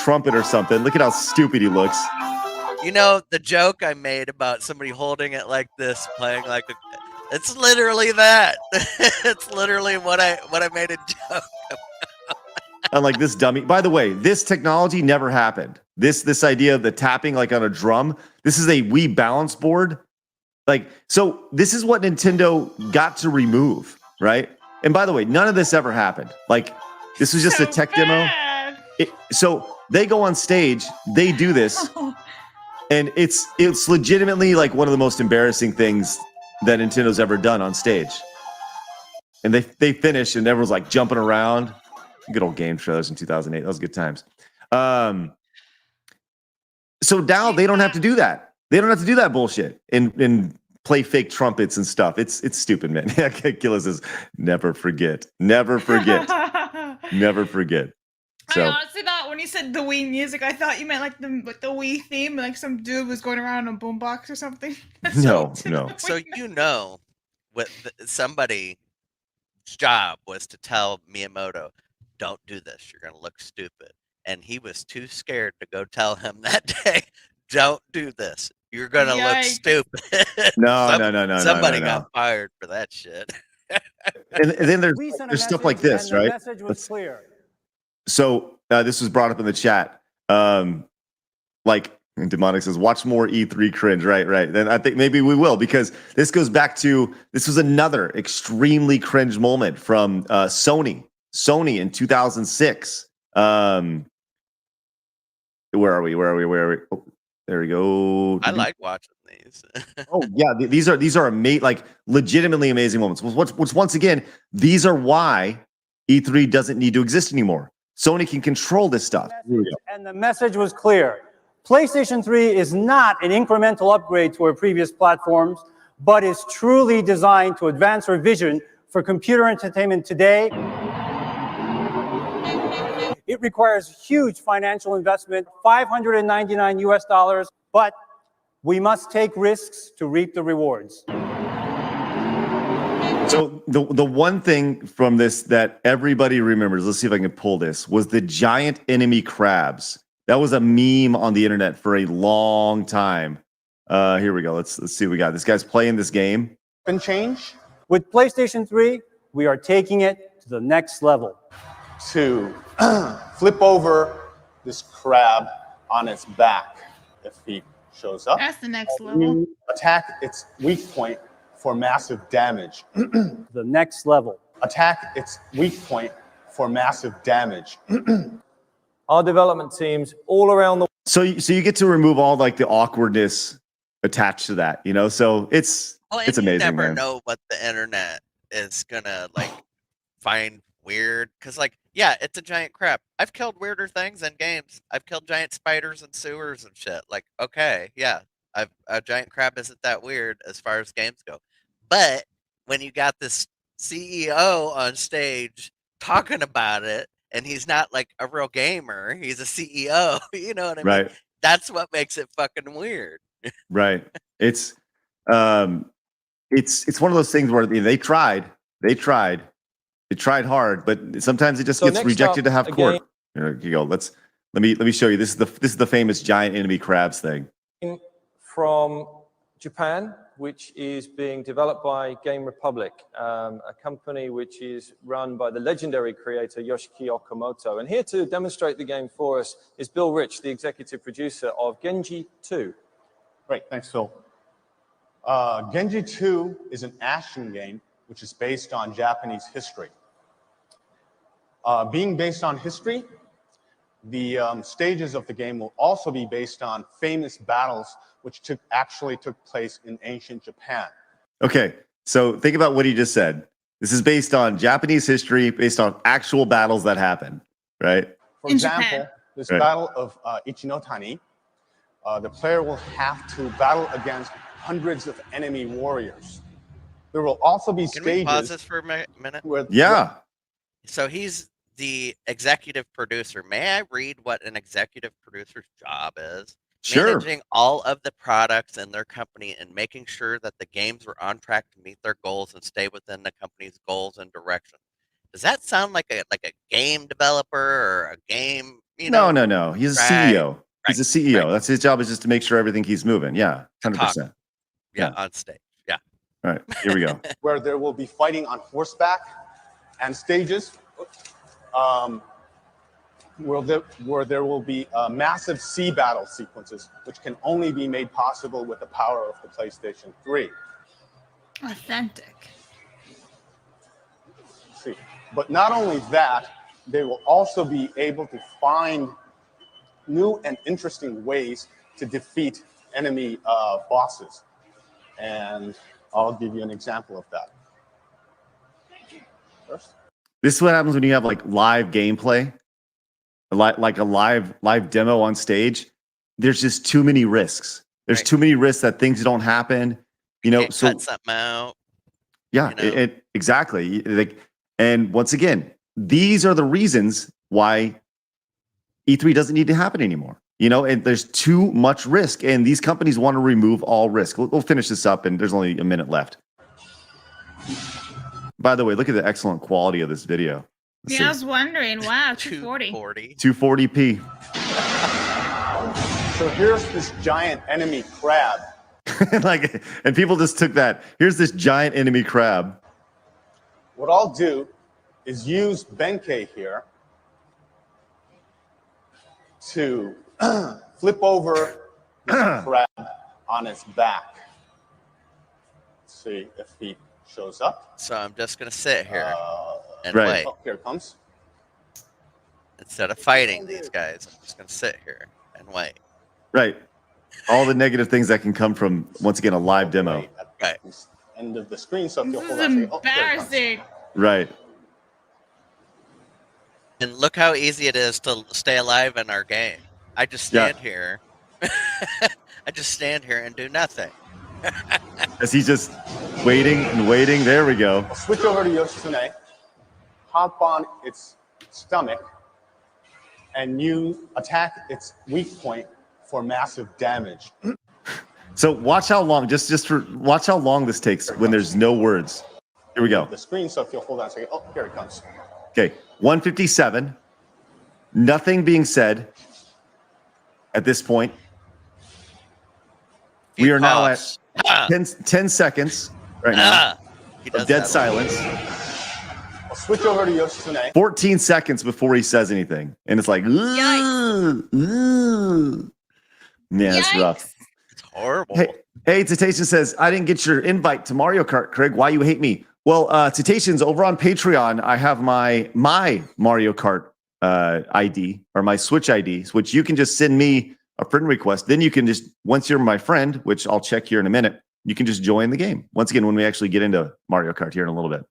trumpet or something. Look at how stupid he looks. The joke I made about somebody holding it like this, playing like it's literally that. It's literally what I made a joke about. And like this dummy. By the way, this technology never happened. This idea of the tapping like on a drum. This is a Wii balance board. So this is what Nintendo got to remove, right? And by the way, none of this ever happened. This was just a tech demo. So they go on stage, they do this, and it's legitimately like one of the most embarrassing things that Nintendo's ever done on stage. And they finish, and everyone's like jumping around. Good old game trailers in 2008. That was good times. So now they don't have to do that. They don't have to do that bullshit and play fake trumpets and stuff. It's stupid, man. Killa says, never forget. Never forget. Never forget. So, I honestly thought when you said the Wii Music, I thought you meant like the Wii theme, like some dude was going around on a boombox or something. No. So what somebody's job was to tell Miyamoto, don't do this. You're going to look stupid. And he was too scared to go tell him that day, don't do this. You're going to look stupid. No. Somebody got fired for that shit. And then there's stuff like this, right? The message was clear. So this was brought up in the chat. And Demonic says, watch more E3 cringe. Right. Then I think maybe we will, because this goes back to, this was another extremely cringe moment from Sony in 2006. Where are we? Oh, there we go. I like watching these. Oh yeah, these are legitimately amazing moments. Which once again, these are why E3 doesn't need to exist anymore. Sony can control this stuff. And the message was clear. PlayStation 3 is not an incremental upgrade to our previous platforms, but is truly designed to advance our vision for computer entertainment today. It requires huge financial investment, $599 US, but we must take risks to reap the rewards. So the one thing from this that everybody remembers, let's see if I can pull this, was the giant enemy crabs. That was a meme on the internet for a long time. Here we go. Let's see what we got. This guy's playing this game. And change? With PlayStation 3, we are taking it to the next level. To flip over this crab on its back if he shows up. That's the next level. Attack its weak point for massive damage. The next level. Attack its weak point for massive damage. Our development teams all around the So you get to remove all the awkwardness attached to that, so it's and amazing, you never man. know what the internet is gonna like find weird, because like, yeah, it's a giant crab. I've killed weirder things in games. I've killed giant spiders and sewers and shit. Like, okay, yeah, a giant crab isn't that weird as far as games go. But when you got this CEO on stage talking about it, and he's not like a real gamer, he's a CEO, you know what I mean? Right. That's what makes it fucking weird. Right. It's one of those things where they tried hard, but sometimes it just So gets next rejected to up, have again- court. Here you go. Let me show you. This is the famous giant enemy crabs thing. From Japan, which is being developed by Game Republic, a company which is run by the legendary creator Yoshiki Okamoto. And here to demonstrate the game for us is Bill Rich, the executive producer of Genji 2. Great, thanks, Phil. Genji 2 is an action game which is based on Japanese history. Being based on history, the stages of the game will also be based on famous battles which actually took place in ancient Japan. Okay, so think about what he just said. This is based on Japanese history, based on actual battles that happened, right? For In example, Japan. this Right. battle of Ichinotani, the player will have to battle against hundreds of enemy warriors. There will also be Can we pause stages this for a minute? where Yeah. So he's the executive producer. May I read what an executive producer's job is? Sure. Managing all of the products in their company and making sure that the games are on track to meet their goals and stay within the company's goals and direction. Does that sound like a game developer or a game? No. He's a Right. CEO. He's a Right. CEO. Right. That's his job, is just to make sure everything keeps moving. Yeah, 100%. Yeah, Yeah. on stage. Yeah. All right, here we go. where there will be fighting on horseback, and stages where there will be massive sea battle sequences, which can only be made possible with the power of the PlayStation 3. Authentic. See, but not only that, they will also be able to find new and interesting ways to defeat enemy bosses. And I'll give you an example of that. First. This is what happens when you have like live gameplay, like a live demo on stage. There's just too many risks. There's Right. too many risks that things don't happen. Can't So cut something out. yeah, exactly. And once again, these are the reasons why E3 doesn't need to happen anymore. And there's too much risk, and these companies want to remove all risk. We'll finish this up, and there's only a minute left. By the way, look at the excellent quality of this video. Let's Yeah, I see. was wondering. Wow, 240. 240. 240p. So here's this giant enemy crab. And people just took that. Here's this giant enemy crab. What I'll do is use Benkei here to flip over this crab on its back. Let's see if he shows up. So I'm just gonna sit here and Right. wait. Oh, here it comes. Instead of fighting these guys, I'm just gonna sit here and wait. Right. All the negative things that can come from, once again, a live demo. Right at Right. this end of the screen. So if you'll This hold is on a second. Oh, here it comes. embarrassing. Right. And look how easy it is to stay alive in our game. I just stand here. I just stand here and do nothing. As he's just waiting and waiting. There we go. I'll switch over to Yoshitsune, hop on its stomach, and you attack its weak point for massive damage. So watch how long, watch how long this takes when there's no words. Here we go. The screen, so if you'll hold on a second. Oh, here it comes. Okay, 157. Nothing being said at this point. We are now at 10 seconds right now He of does dead that. silence. I'll switch over to Yoshitsune. 14 seconds before he says anything. And it's like, Yikes. yeah, it's rough. It's horrible. Hey, Tatation says, I didn't get your invite to Mario Kart, Craig. Why you hate me? Well, Tatation's over on Patreon. I have my Mario Kart ID or my Switch ID, which you can just send me a friend request. Then you can just, once you're my friend, which I'll check here in a minute, you can just join the game. Once again, when we actually get into Mario Kart here in a little bit.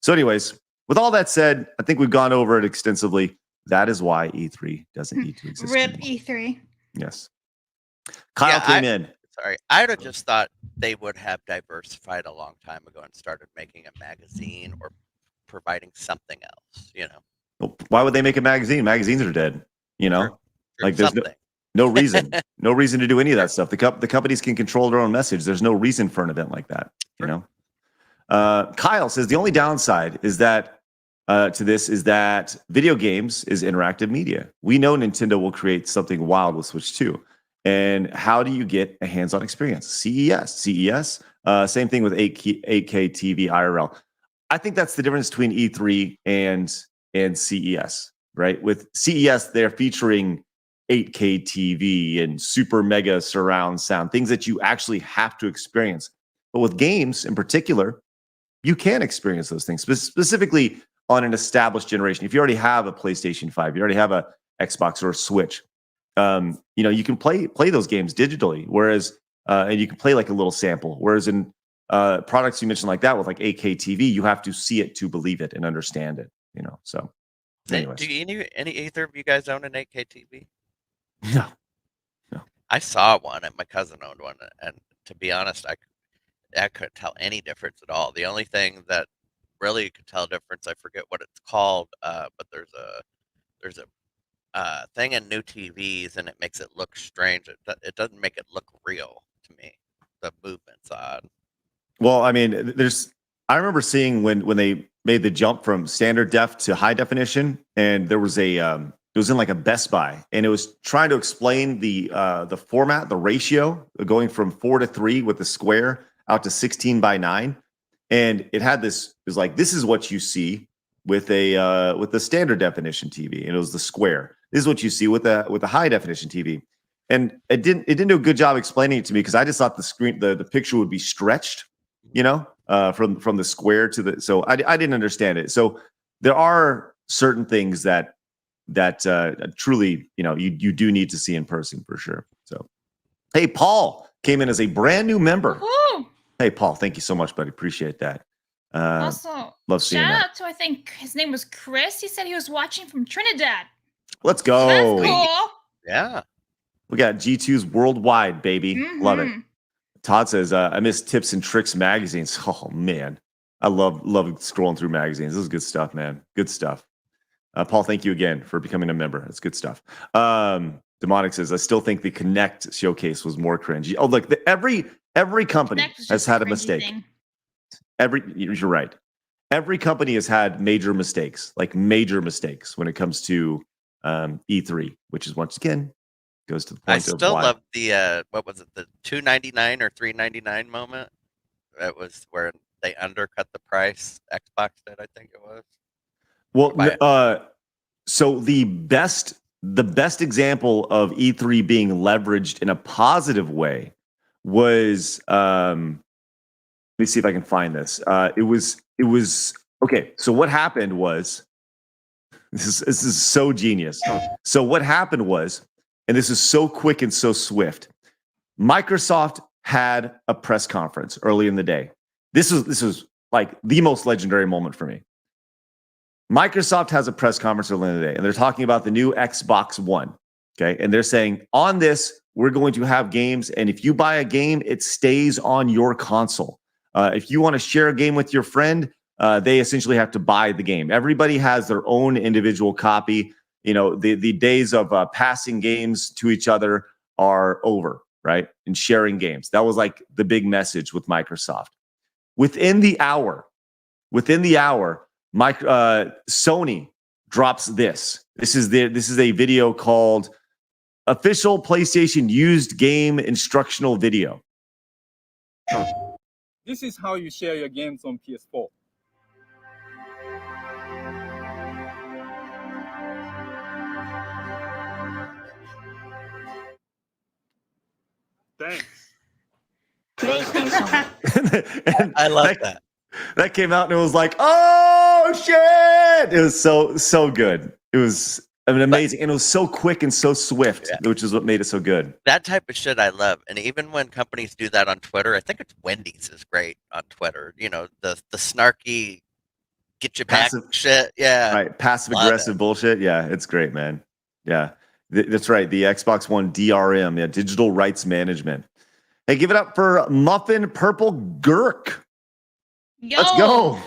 So anyways, with all that said, I think we've gone over it extensively. That is why E3 doesn't need to exist Rip anymore. E3. Yes. Kyle Yeah, came in. Sorry, I'd have just thought they would have diversified a long time ago and started making a magazine or providing something else, Well, why would they make a magazine? Magazines are dead, Or Like there's something. no reason. No reason to do any of that stuff. The companies can control their own message. There's no reason for an event like that, Kyle says the only downside is that to this is that video games is interactive media. We know Nintendo will create something wild with Switch 2. And how do you get a hands-on experience? CES, same thing with 8K TV IRL. I think that's the difference between E3 and CES, right? With CES, they're featuring 8K TV and super mega surround sound, things that you actually have to experience. But with games in particular, you can experience those things, specifically on an established generation. If you already have a PlayStation 5, you already have a Xbox or a Switch, you can play those games digitally, whereas and you can play like a little sample. Whereas in products you mentioned like that with like 8K TV, you have to see it to believe it and understand it. So anyways. Do any either of you guys own an 8K TV? No. I saw one, and my cousin owned one, and to be honest, I couldn't tell any difference at all. The only thing that really could tell difference, I forget what it's called, but there's a thing in new TVs, and it makes it look strange. It doesn't make it look real to me. The movement's odd. Well, I mean, I remember seeing when they made the jump from standard def to high definition, and there was it was in like a Best Buy, and it was trying to explain the format, the ratio going from 4:3 with the square out to 16:9, and it had this. It was like, this is what you see with the standard definition TV, and it was the square. This is what you see with the high definition TV, and it didn't do a good job explaining it to me because I just thought the picture would be stretched, from the square to the. So I didn't understand it. So there are certain things that truly, you do need to see in person for sure. So, hey, Paul came in as a brand new member. Woo! Hey, Paul, thank you so much, buddy. Appreciate that. Also, love seeing shout that. out to, I think his name was Chris. He said he was watching from Trinidad. Let's So go. that's cool. Yeah. We got G2's worldwide, baby. Love it. Mhm. Todd says, I miss Tips and Tricks magazines. Oh, man. I love scrolling through magazines. This is good stuff, man. Good stuff. Paul, thank you again for becoming a member. That's good stuff. Demonic says, I still think the Connect showcase was more cringy. Oh, look, every company Connect was has just had a cringy mistake. thing. You're right. Every company has had major mistakes when it comes to E3, which is once again goes to the point I of still why. love the what was it, the $2.99 or $3.99 moment. That was where they undercut the price. Xbox did, I think it was. Well, so the best example of E3 being leveraged in a positive way was let me see if I can find this. It was okay. So what happened was this is so genius. So what happened was, and this is so quick and so swift. Microsoft had a press conference early in the day. This was like the most legendary moment for me. Microsoft has a press conference early in the day, and they're talking about the new Xbox One. Okay. And they're saying, on this, we're going to have games. And if you buy a game, it stays on your console. If you want to share a game with your friend, they essentially have to buy the game. Everybody has their own individual copy. The days of passing games to each other are over, right? And sharing games. That was like the big message with Microsoft. Within the hour, Sony drops this. This is a video called Official PlayStation Used Game Instructional Video. This is how you share your games on PS4. Thanks. And I love that. That came out and it was like, oh shit! It was so good. It was I mean, amazing. And it was so quick and so swift, which is what made it so good. That type of shit I love. And even when companies do that on Twitter, I think it's Wendy's is great on Twitter. You know, the snarky get you back shit. Yeah. Right. Passive aggressive bullshit. Yeah, it's great, man. Yeah. That's right. The Xbox One DRM, yeah, digital rights management. Hey, give it up for Muffin Purple Gurk. Yo. Let's go.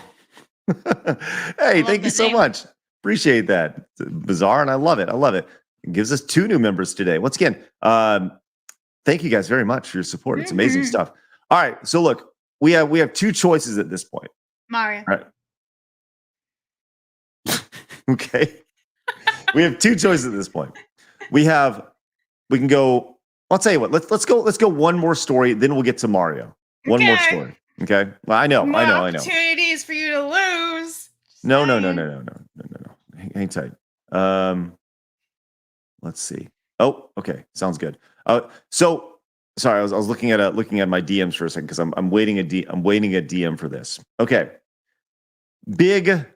Hey, thank you so much. Appreciate that. It's bizarre, and I love it. I love it. It gives us 2 new members today. Once again, thank you guys very much for your support. It's amazing stuff. All right, so look, we have 2 choices at this point. Mario. All right. Okay. We have 2 choices at this point. We can go. I'll tell you what. Let's go one more story, then we'll get to Mario. One more story. Okay. Well, I know. Opportunities for you to lose. No. Hang tight. Let's see. Oh, okay. Sounds good. So sorry, I was looking at my DMs for a second because I'm waiting a DM for this. Okay. Big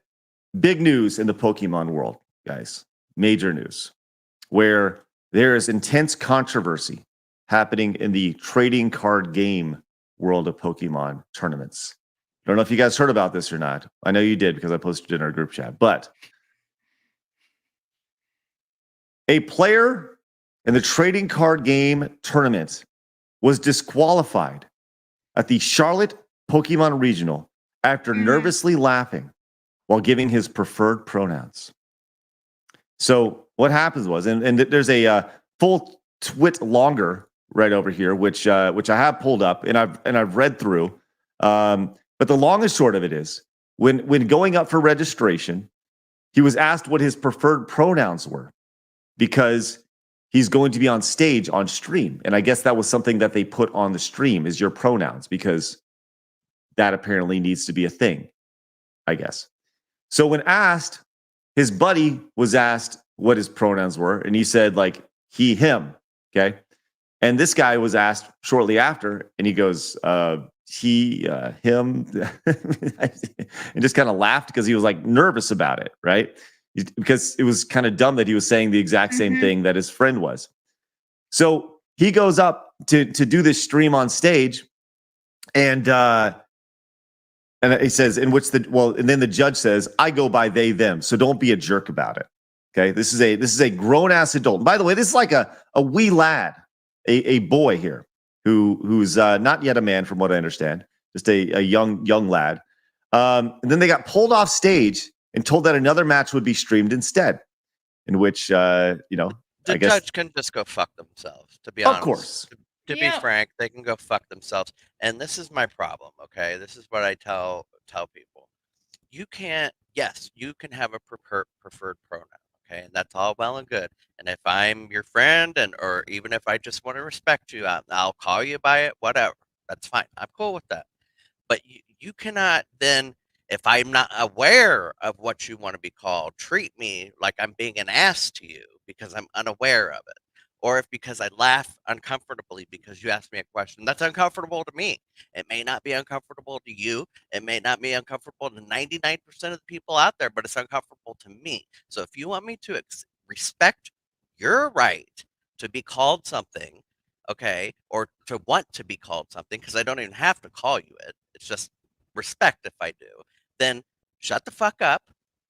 news in the Pokemon world, guys. Major news, where there is intense controversy happening in the trading card game world of Pokemon tournaments. I don't know if you guys heard about this or not. I know you did because I posted it in our group chat. But a player in the trading card game tournament was disqualified at the Charlotte Pokemon Regional after nervously laughing while giving his preferred pronouns. So what happens was, and there's a full twit longer right over here, which I have pulled up and I've read through. But the long and short of it is, when going up for registration, he was asked what his preferred pronouns were because he's going to be on stage on stream. And I guess that was something that they put on the stream is your pronouns because that apparently needs to be a thing, I guess. So when asked, his buddy was asked what his pronouns were, and he said like he, him, okay? And this guy was asked shortly after, and he goes, he, him, and just kind of laughed because he was like nervous about it, right? Because it was kind of dumb that he was saying the exact same thing that his friend was. So he goes up to do this stream on stage, and he says, and then the judge says, I go by they, them, so don't be a jerk about it. Okay, this is a grown ass adult. And by the way, this is like a wee lad, a boy here who's not yet a man, from what I understand, just a young lad. And then they got pulled off stage and told that another match would be streamed instead, in which the I guess judge can just go fuck themselves. To be honest, of course. To be frank, they can go fuck themselves. And this is my problem. Okay, this is what I tell people. You can't. Yes, you can have a preferred pronoun. Okay, and that's all well and good. And if I'm your friend, or even if I just want to respect you, I'll call you by it. Whatever, that's fine. I'm cool with that. But you cannot then, if I'm not aware of what you want to be called, treat me like I'm being an ass to you because I'm unaware of it. Or if because I laugh uncomfortably because you asked me a question that's uncomfortable to me. It may not be uncomfortable to you. It may not be uncomfortable to 99% of the people out there, but it's uncomfortable to me. So if you want me to respect your right to be called something, okay, or to want to be called something, because I don't even have to call you it. It's just respect if I do. Then shut the fuck up.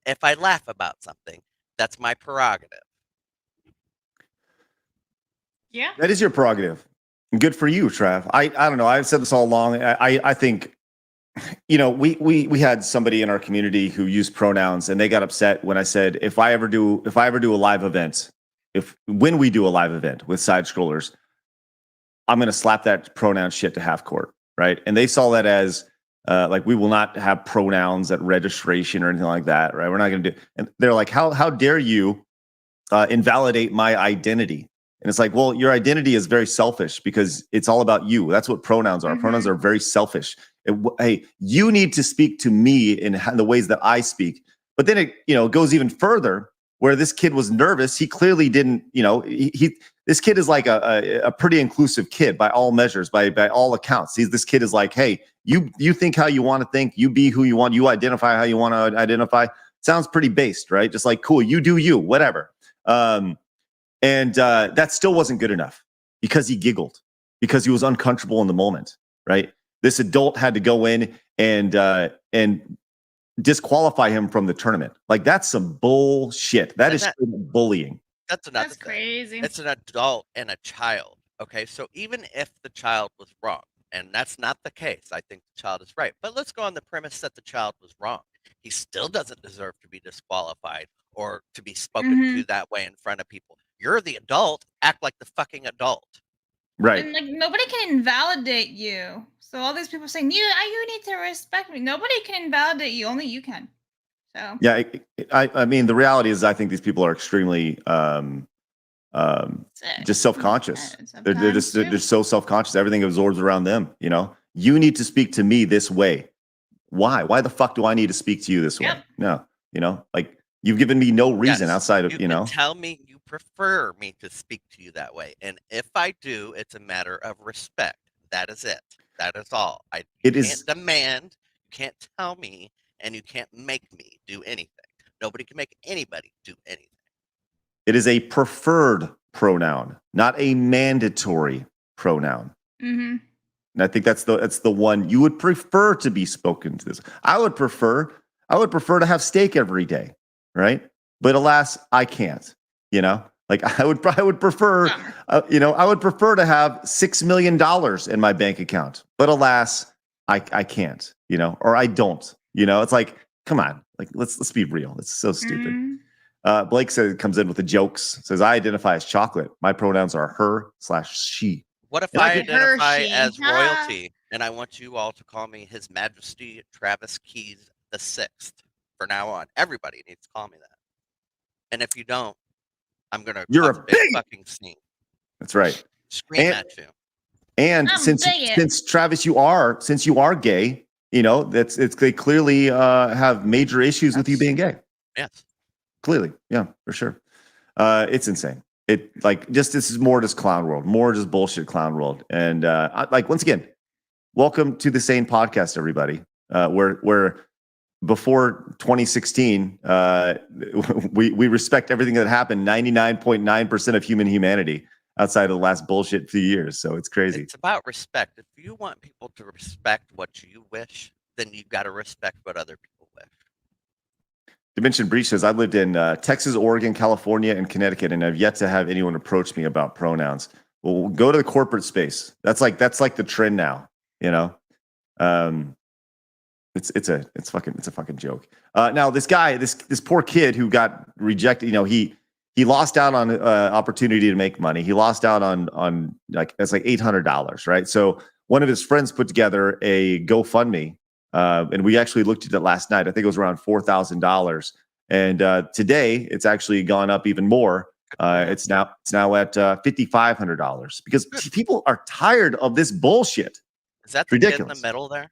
If I laugh about something, that's my prerogative. Yeah, that is your prerogative. Good for you, Trav. I don't know. I've said this all along. I think, we had somebody in our community who used pronouns, and they got upset when I said if I ever do a live event, when we do a live event with side scrollers, I'm going to slap that pronoun shit to half court, right? And they saw that as like we will not have pronouns at registration or anything like that, right? We're not going to do. And they're like, how dare you invalidate my identity? And it's like, well, your identity is very selfish because it's all about you. That's what pronouns are. Pronouns are very selfish. Hey, you need to speak to me in the ways that I speak. But then it goes even further where this kid was nervous. He clearly didn't, this kid is like a pretty inclusive kid by all measures, by all accounts. This kid is like, hey, you think how you want to think, you be who you want, you identify how you want to identify. Sounds pretty based, right? Just like, cool, you do you, whatever. And that still wasn't good enough because he giggled, because he was uncomfortable in the moment, right? This adult had to go in and disqualify him from the tournament. Like, that's some bullshit. That And is straight up bullying. That's another That's thing. crazy. It's an adult and a child. Okay, so even if the child was wrong, and that's not the case, I think the child is right. But let's go on the premise that the child was wrong. He still doesn't deserve to be disqualified or to be spoken to that way in front of people. You're the adult. Act like the fucking adult. Right. And like nobody can invalidate you. So all these people saying you need to respect me. Nobody can invalidate you. Only you can. So Yeah, I mean, the reality is, I think these people are extremely just self-conscious. They're just so self-conscious. Everything absorbs around them. You know, you need to speak to me this way. Why? Why the fuck do I need to speak to you this way? No, you know, like, you've given me no reason outside of, you know. Tell me you prefer me to speak to you that way, and if I do, it's a matter of respect. That is it. That is all. You can't demand. You can't tell me, and you can't make me do anything. Nobody can make anybody do anything. It is a preferred pronoun, not a mandatory pronoun. Mm-hmm. And I think that's the one you would prefer to be spoken to. This, I would prefer to have steak every day, right? But alas, I can't. You know, like, I would prefer, I would prefer to have $6 million in my bank account, but alas, I can't. You know, or I don't. You know, it's like, come on, like, let's be real. It's so stupid. Blake comes in with the jokes. Says, I identify as chocolate. My pronouns are her/she. What if I identify as royalty, and I want you all to call me His Majesty Travis Keys the Sixth? For now on, everybody needs to call me that. And if you don't, I'm gonna. You're a big fucking scene. That's right. Scream at you. And since Travis, you are gay, you know, they clearly have major issues with you being gay. Yes. Clearly, yeah, for sure. It's insane. This is more just clown world, more just bullshit clown world. And once again, welcome to the Sane Podcast, everybody. Where before 2016, we respect everything that happened. 99.9% of humanity outside of the last bullshit few years. So it's crazy. It's about respect. If you want people to respect what you wish, then you've got to respect what other people wish. Dimension Breach says, I've lived in Texas, Oregon, California, and Connecticut, and I've yet to have anyone approach me about pronouns. Well, we'll go to the corporate space. That's like the trend now, you know? It's a fucking joke. Now this guy, this poor kid who got rejected, you know, he lost out on opportunity to make money. He lost out on that's like $800, right? So one of his friends put together a GoFundMe. And we actually looked at it last night. I think it was around $4,000. And today it's actually gone up even more. It's now at $5,500 because people are tired of this bullshit. Is that the kid in the middle there?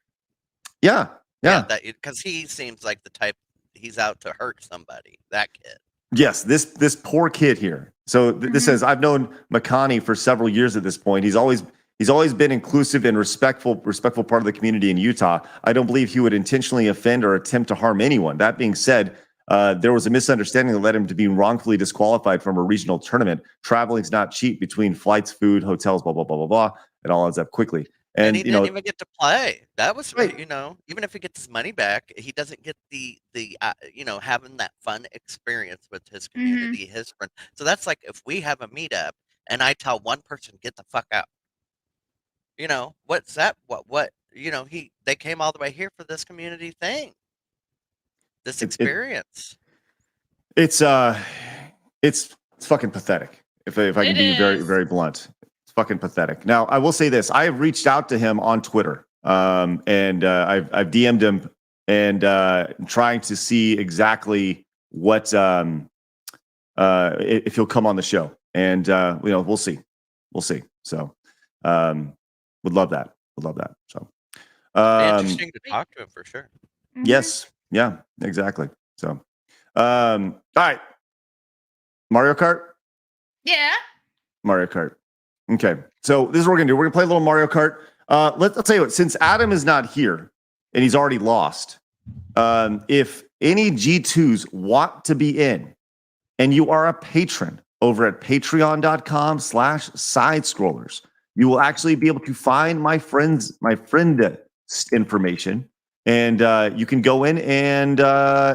Yeah. Because he seems like the type, he's out to hurt somebody. That kid. Yes, this poor kid here. So this says, I've known Makani for several years at this point. He's always been inclusive and respectful part of the community in Utah. I don't believe he would intentionally offend or attempt to harm anyone. That being said, there was a misunderstanding that led him to being wrongfully disqualified from a regional tournament. Traveling's not cheap between flights, food, hotels, blah, blah, blah, blah, blah. It all adds up quickly. And he didn't even get to play. That was right. You know, even if he gets his money back, he doesn't get the having that fun experience with his community, his friend. So that's like if we have a meetup and I tell one person, get the fuck out. You know, what's that? What, you know, they came all the way here for this community thing, this experience. It's fucking pathetic. If I can be very, very blunt, it's fucking pathetic. Now, I will say this. I have reached out to him on Twitter, and I've DM'd him and trying to see exactly what, if he'll come on the show. And, we'll see. So, would love that. So, interesting to talk to him for sure. Yes. Yeah, exactly. So, all right. Mario Kart? Yeah. Mario Kart. Okay. So this is what we're going to do. We're going to play a little Mario Kart. Let's tell you what, since Adam is not here and he's already lost, if any G2s want to be in, and you are a patron over at patreon.com/sidescrollers, you will actually be able to find my friend information. And you can go in and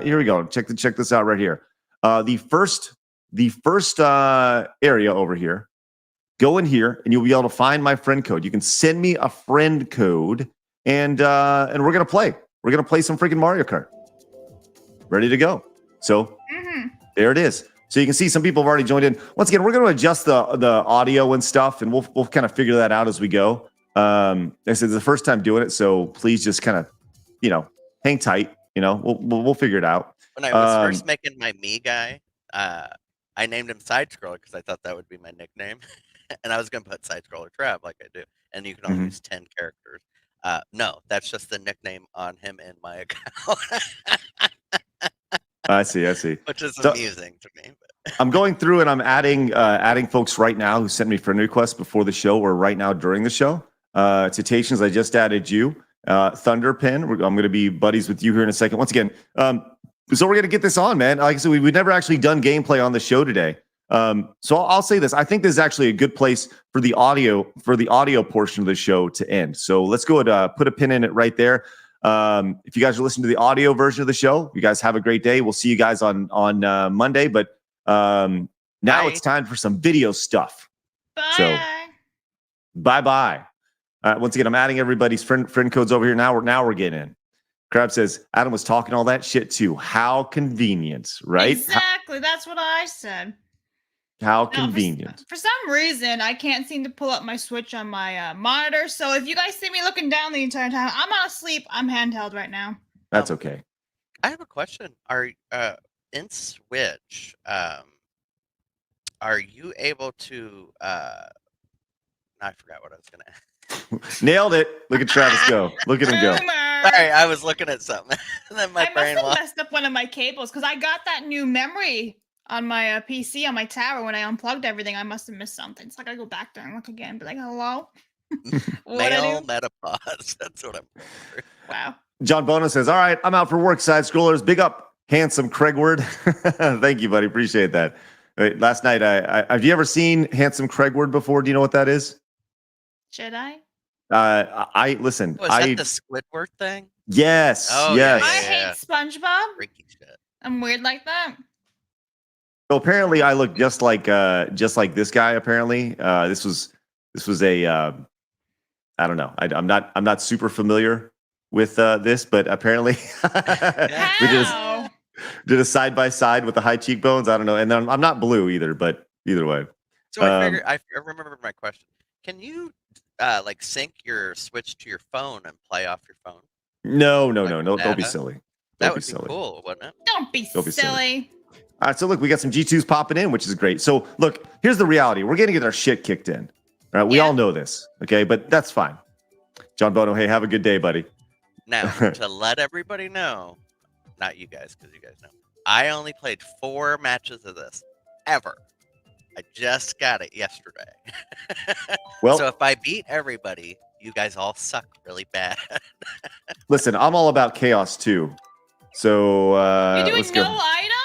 here we go. Check this out right here. The first area over here. Go in here and you'll be able to find my friend code. You can send me a friend code, and we're gonna play. We're gonna play some freaking Mario Kart. Ready to go. So there it is. So you can see some people have already joined in. Once again, we're going to adjust the audio and stuff, and we'll kind of figure that out as we go. I said it's the first time doing it, so please just kind of, hang tight. We'll figure it out. When I was first making my me guy, I named him Side Scroller because I thought that would be my nickname, and I was going to put Side Scroller Trav like I do, and you can only use 10 characters. No, that's just the nickname on him in my account. I see. Which is amusing to me. But. I'm going through and I'm adding folks right now who sent me friend requests before the show or right now during the show. Cetaceans, I just added you. Thunderpin, I'm going to be buddies with you here in a second. Once again, so we're going to get this on, man. Like I said, we've never actually done gameplay on the show today. So I'll say this. I think this is actually a good place for the audio portion of the show to end. So let's go and put a pin in it right there. If you guys are listening to the audio version of the show, you guys have a great day. We'll see you guys on Monday. But now it's time for some video stuff. Bye. So bye. Once again, I'm adding everybody's friend codes over here. Now we're getting in. Crab says Adam was talking all that shit too. How convenient, right? Exactly. That's what I said. How convenient. For some reason, I can't seem to pull up my Switch on my monitor. So if you guys see me looking down the entire time, I'm not asleep. I'm handheld right now. That's okay. I have a question. Are in Switch, are you able to? I forgot what I was gonna ask. Nailed it. Look at Travis go. Look at him go. Sorry, I was looking at something. And then I must have messed up one of my cables because I got that new memory on my PC on my tower when I unplugged everything. I must have missed something. So I gotta go back there and look again. Be like, hello? Male metapause. That's what I'm for. Wow. John Bono says, all right, I'm out for work, side scrollers. Big up, handsome Craigward. Thank you, buddy. Appreciate that. Last night, have you ever seen handsome Craigward before? Do you know what that is? Should I? Listen. Was that the Squidward thing? Yes. Oh, yes. I hate SpongeBob. Freaky shit. I'm weird like that. So apparently, I look just like this guy. Apparently, this was a I don't know. I'm not super familiar with this, but apparently we did a side by side with the high cheekbones. I don't know, and then I'm not blue either, but either way. So I remember my question. Can you like sync your Switch to your phone and play off your phone? No. Don't be silly. That would be cool, wouldn't it? Don't be silly. All right, so look, we got some G2s popping in, which is great. So look, here's the reality. We're going to get our shit kicked in. All right, we all know this, okay? But that's fine. John Bono, hey, have a good day, buddy. Now, to let everybody know, not you guys, because you guys know, I only played 4 matches of this, ever. I just got it yesterday. Well, so if I beat everybody, you guys all suck really bad. Listen, I'm all about chaos too. So you're doing let's go. no items?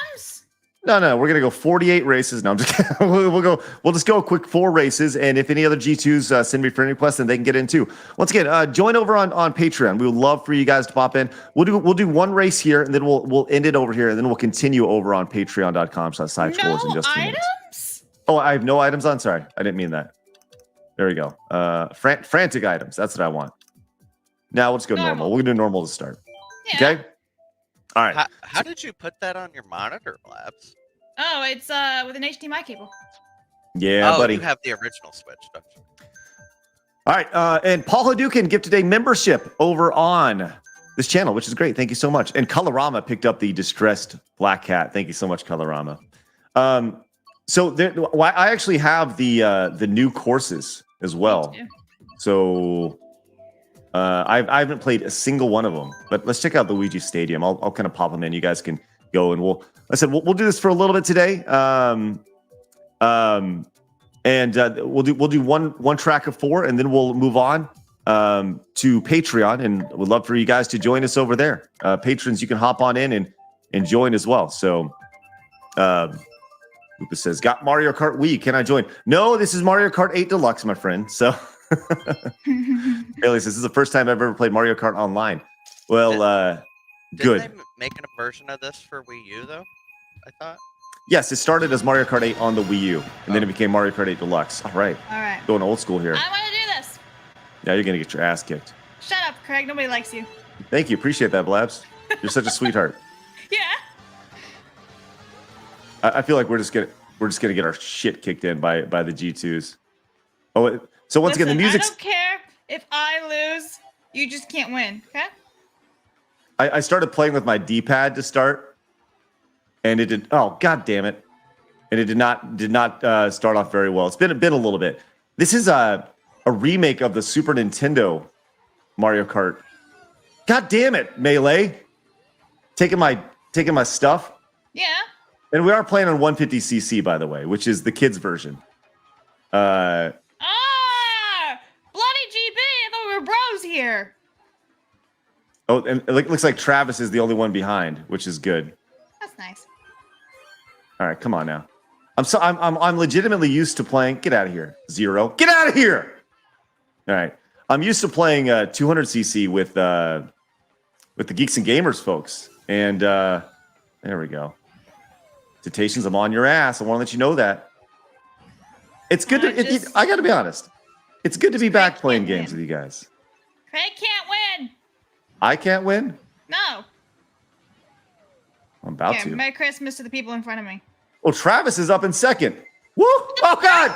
No, we're gonna go 48 races. No, I'm just kidding. We'll just go a quick 4 races, and if any other G2s send me friend requests, then they can get in too. Once again, join over on Patreon. We would love for you guys to pop in. We'll do 1 race here, and then we'll end it over here, and then we'll continue over on patreon.com/sidescrollers in just a minute. Oh, I have no items on. Sorry, I didn't mean that. There we go. Frantic items. That's what I want. Now let's go normal. We'll do normal to start. Yeah. Okay. All right. How did you put that on your monitor, Labs? Oh, it's with an HDMI cable. Yeah, buddy. You have the original Switch, don't you? All right. And Paul Hadouken gifted a membership over on this channel, which is great. Thank you so much. And Colorama picked up the distressed black cat. Thank you so much, Colorama. So I actually have the new courses as well. So I haven't played a single one of them, but let's check out Luigi Stadium. I'll kind of pop them in. You guys can go and we'll do this for a little bit today. We'll do one track of 4, and then we'll move on to Patreon, and we'd love for you guys to join us over there. Patrons, you can hop on in and join as well. So Lupa says, got Mario Kart Wii. Can I join? No, this is Mario Kart 8 Deluxe, my friend. So Bailey says, this is the first time I've ever played Mario Kart online. Well, good. Did they make a version of this for Wii U, though? I thought. Yes, it started as Mario Kart 8 on the Wii U, and then it became Mario Kart 8 Deluxe. All right. All right. Going old school here. I want to do this. Now you're going to get your ass kicked. Shut up, Craig. Nobody likes you. Thank you. Appreciate that, Blabs. You're such a sweetheart. Yeah. I feel like we're just gonna get our shit kicked in by the G2s. Oh, so once again, the Listen, music's... I don't care if I lose. You just can't win, okay? I started playing with my D-pad to start, and it did. Oh, god damn it! And it did not start off very well. It's been a little bit. This is a remake of the Super Nintendo Mario Kart. God damn it, Melee! Taking my stuff. Yeah. And we are playing on 150cc, by the way, which is the kids' version. Bloody GB! I thought we were bros here. Oh, and it looks like Travis is the only one behind, which is good. That's nice. All right, come on now. I'm legitimately used to playing. Get out of here, Zero. Get out of here. All right, I'm used to playing 200cc with the Geeks and Gamers folks, and there we go. Cetaceans, I'm on your ass. I want to let you know that. It's good I got to be honest. It's good to be back playing games with you guys. Craig can't win. I can't win? No. I'm about Here, to. Merry Christmas to the people in front of me. Well, Travis is up in second. Woo! Oh, God!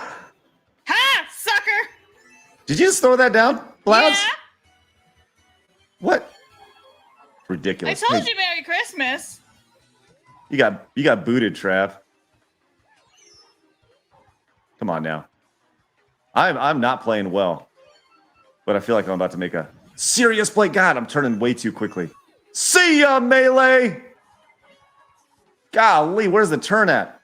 Ha! Sucker! Did you just throw that down, Blabs? Yeah. What? I Ridiculous. told Hey, you Merry Christmas. you got booted, Trav. Come on now. I'm not playing well, but I feel like I'm about to make a serious play. God, I'm turning way too quickly. See ya, Melee! Golly, where's the turn at?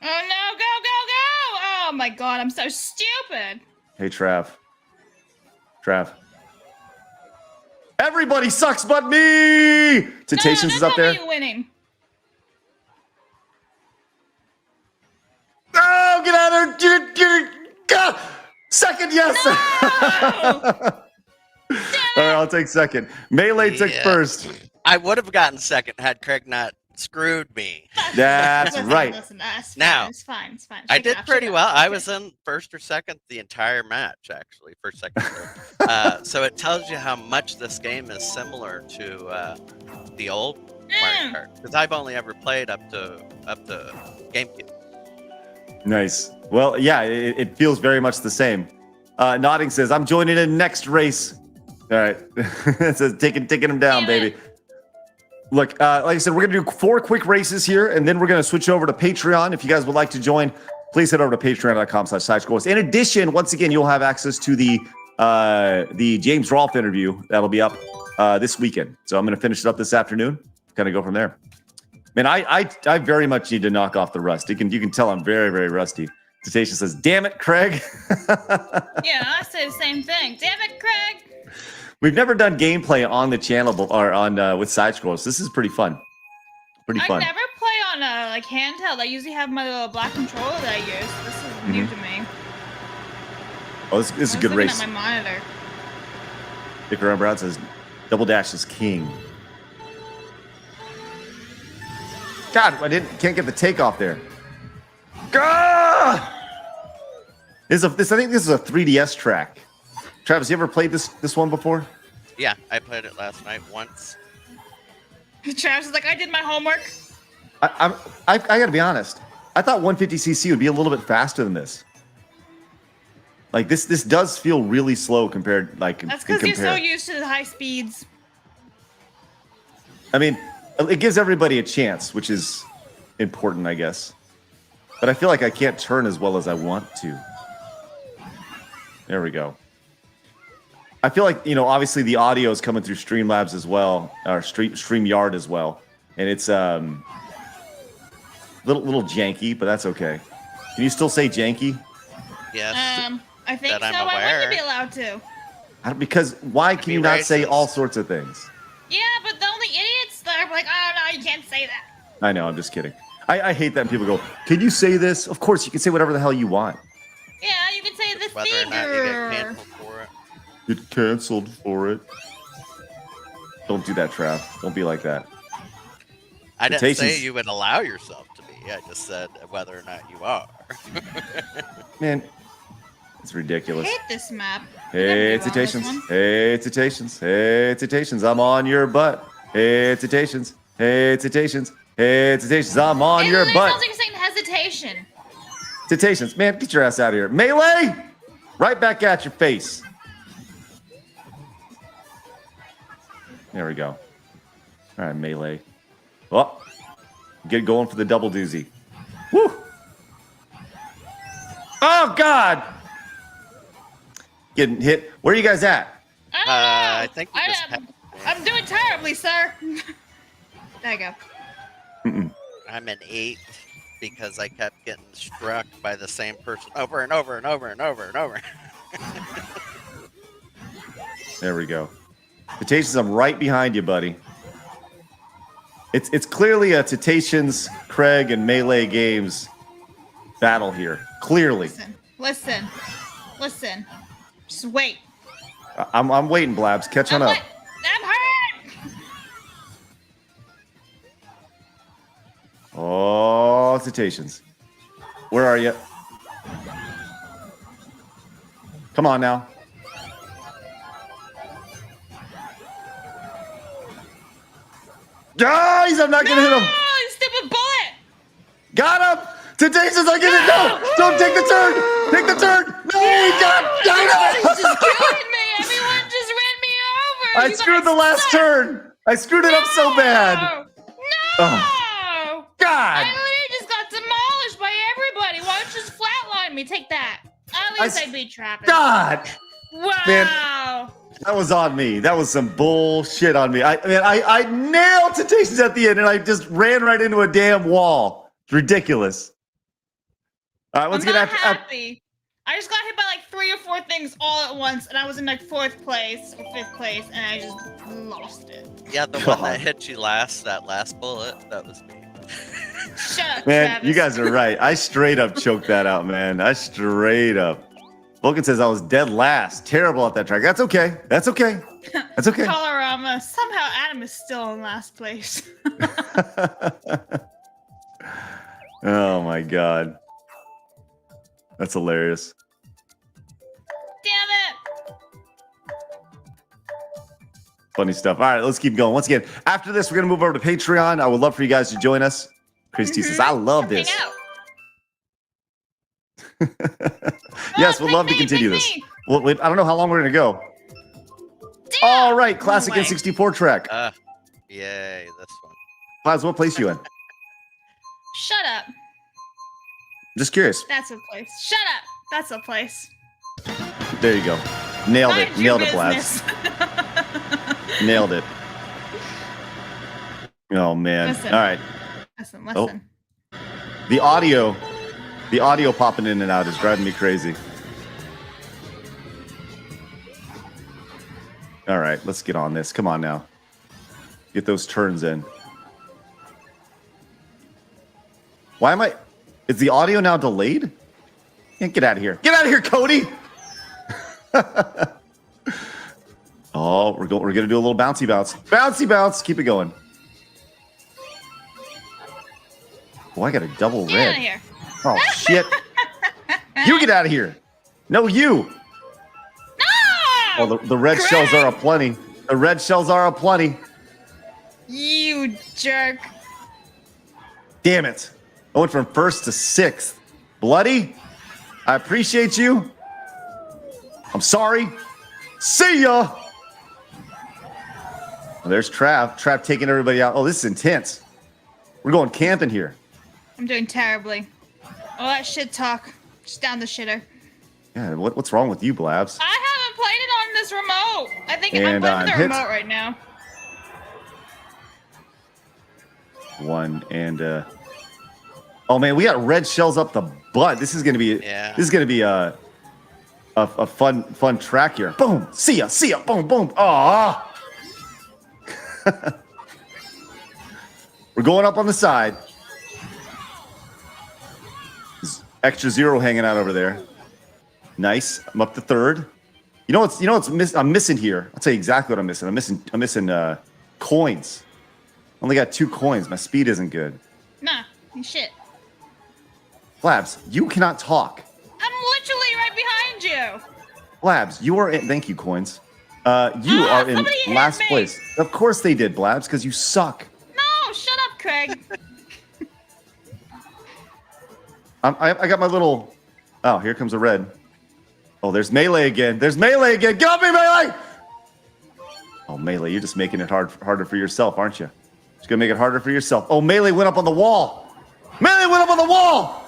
Oh no, go, go, go! Oh my god, I'm so stupid. Hey, Trav. Everybody sucks but me! Cetaceans is up there. You winning. Oh, get out of there! God! Second, yes! All right, I'll take second. Melee took first. I would have gotten second had Craig not screwed me. That's right. Listen, that's Now, fine. It's fine. It's fine. I Shake it did off, pretty shake it well. off. I Okay. was in first or second the entire match, actually, first, second, third. So it tells you how much this game is similar to the old Mario Kart, because I've only ever played up to GameCube. Nice. Well, yeah, it feels very much the same. Nodding says, I'm joining in next race. All right. It says, taking him down, baby. Look, like I said, we're going to do 4 quick races here, and then we're going to switch over to Patreon. If you guys would like to join, please head over to patreon.com/sidescrolls. In addition, once again, you'll have access to the James Rolfe interview. That'll be up this weekend. So I'm going to finish it up this afternoon. Kind of go from there. Man, I very much need to knock off the rust. You can tell I'm very, very rusty. Cetacean says, damn it, Craig. Yeah, I say the same thing. Damn it, Craig. We've never done gameplay on the channel or on with side scrolls. This is pretty fun. Pretty fun. I never play on like handheld. I usually have my little black controller that I use. This is new to me. Oh, this is a good race. At my monitor. Dicker Brown says, Double Dash is king. God, can't get the takeoff there. Ah! I think this is a 3DS track. Travis, you ever played this one before? Yeah, I played it last night once. Travis is like, I did my homework. I got to be honest. I thought 150cc would be a little bit faster than this. Like this does feel really slow compared. That's because you're so used to the high speeds. I mean, it gives everybody a chance, which is important, I guess. But I feel like I can't turn as well as I want to. There we go. I feel like, obviously the audio is coming through Streamlabs as well, or StreamYard as well. And it's little janky, but that's okay. Can you still say janky? Yes. I think so. That I'm Why wouldn't aware. you be allowed to? Because why can be you not say racist. all sorts of things? Yeah, but the only idiots that are like, oh no, you can't say that. I know, I'm just kidding. I hate that when people go, can you say this? Of course, you can say whatever the hell you want. Yeah, you can say the Whether or not you get canceled for it. Get canceled for it. Don't do that, Trav. Don't be like that. I didn't say Temptations- you would allow yourself to be. I just said whether or not you are. Man, it's I ridiculous. hate this map. Hey, I'm gonna do well on this Temptations. one. Hey, Temptations. Hey, Temptations. I'm on your butt. Hey, Temptations. Hey, Temptations. Hey, Temptations. I'm on It your literally butt. sounds like you're saying hesitation. Temptations. Man, get your ass out of here. Melee! Right back at your face. There we go. All right, Melee. Oh, get going for the double doozy. Woo! Oh, God! Getting hit. Where are you guys at? I think you just I'm doing terribly, sir. There you go. I'm an 8 because I kept getting struck by the same person over and over and over and over and over. There we go. Temptations, I'm right behind you, buddy. It's clearly a Temptations, Craig, and Melee Games battle here. Clearly. Listen. Just wait. I'm waiting, Blabs. Catch on up. I'm hurt. Oh, Temptations. Where are you? Come on now. Guys, I'm not gonna hit him. Oh, you stupid bullet. Got him. Temptations, I get it. No, don't take the turn. Take the turn. No, we got Everyone's it. just killing me. Everyone just ran me over. I You screwed the guys last suck. turn. I screwed it up so bad. No. Oh. God. I literally just got demolished by everybody. Why don't you just flatline me? Take that. At least I beat Travis. God. Wow. Man. That was on me. That was some bullshit on me. I nailed Temptations at the end, and I just ran right into a damn wall. It's ridiculous. All right, let's I'm get not after. happy. I just got hit by like 3 or 4 things all at once, and I was in like 4th place or 5th place, and I just lost it. Yeah, the one that hit you last, that last bullet, that was me. Shut up, Man, Travis. you guys are right. I straight up choked that out, man. I straight up. Vulcan says I was dead last. Terrible at that track. That's okay. That's okay. That's okay. Colorama. Somehow Adam is still in last place. Oh my god. That's hilarious. Damn it. Funny stuff. All right, let's keep going. Once again, after this, we're going to move over to Patreon. I would love for you guys to join us. Crazy T says, I love Come hang this. out. Yes, Oh, we'd love to pick me, continue pick this. me. Well, wait, I don't know how long we're going to go. Damn. All right, No Classic way. N64 track. Yay, this one. Plaz, what place you in? Shut up. Just curious. That's a place. Shut up. That's a place. There you go. Nailed it. Mind your Nailed it, Blabs. business. Nailed it. Oh, man. Listen. All right. Listen. The audio popping in and out is driving me crazy. All right, let's get on this. Come on now. Get those turns in. Why am I... Is the audio now delayed? Yeah, get out of here. Get out of here, Cody! Oh, we're going to do a little bouncy bounce. Bouncy bounce. Keep it going. Oh, I got a double Get red. out of here. Oh, shit. You get out of here. No, you. No! Oh, the red shells are aplenty. The red shells are aplenty. You jerk. Damn it. I went from 1st to 6th. Bloody, I appreciate you. I'm sorry. See ya. Well, there's Trav. Trav taking everybody out. Oh, this is intense. We're going camping here. I'm doing terribly. All that shit talk. Just down the shitter. Yeah, what's wrong with you, Blabs? I haven't played it on this remote. I think I'm And playing with the hit. remote right now. One and oh man, we got red shells up the butt. This is gonna be Yeah. This is gonna be a fun track here. Boom, see ya, boom, boom. Ah, we're going up on the side. Extra zero hanging out over there. Nice. I'm up to third. You know what's I'm missing here. I'll tell you exactly what I'm missing. I'm missing coins. Only got 2 coins. My speed isn't good. Nah, you shit. Labs, you cannot talk. I'm literally right behind you. Blabs, you are in. Thank you, coins. You are in somebody hit last me. place. Of course they did, Blabs, because you suck. No, shut up, Craig. I got my little. Oh, here comes a red. Oh, there's Melee again. There's Melee again. Get off me, Melee! Oh, Melee, you're just making it harder for yourself, aren't you? Just gonna make it harder for yourself. Oh, Melee went up on the wall. Melee went up on the wall.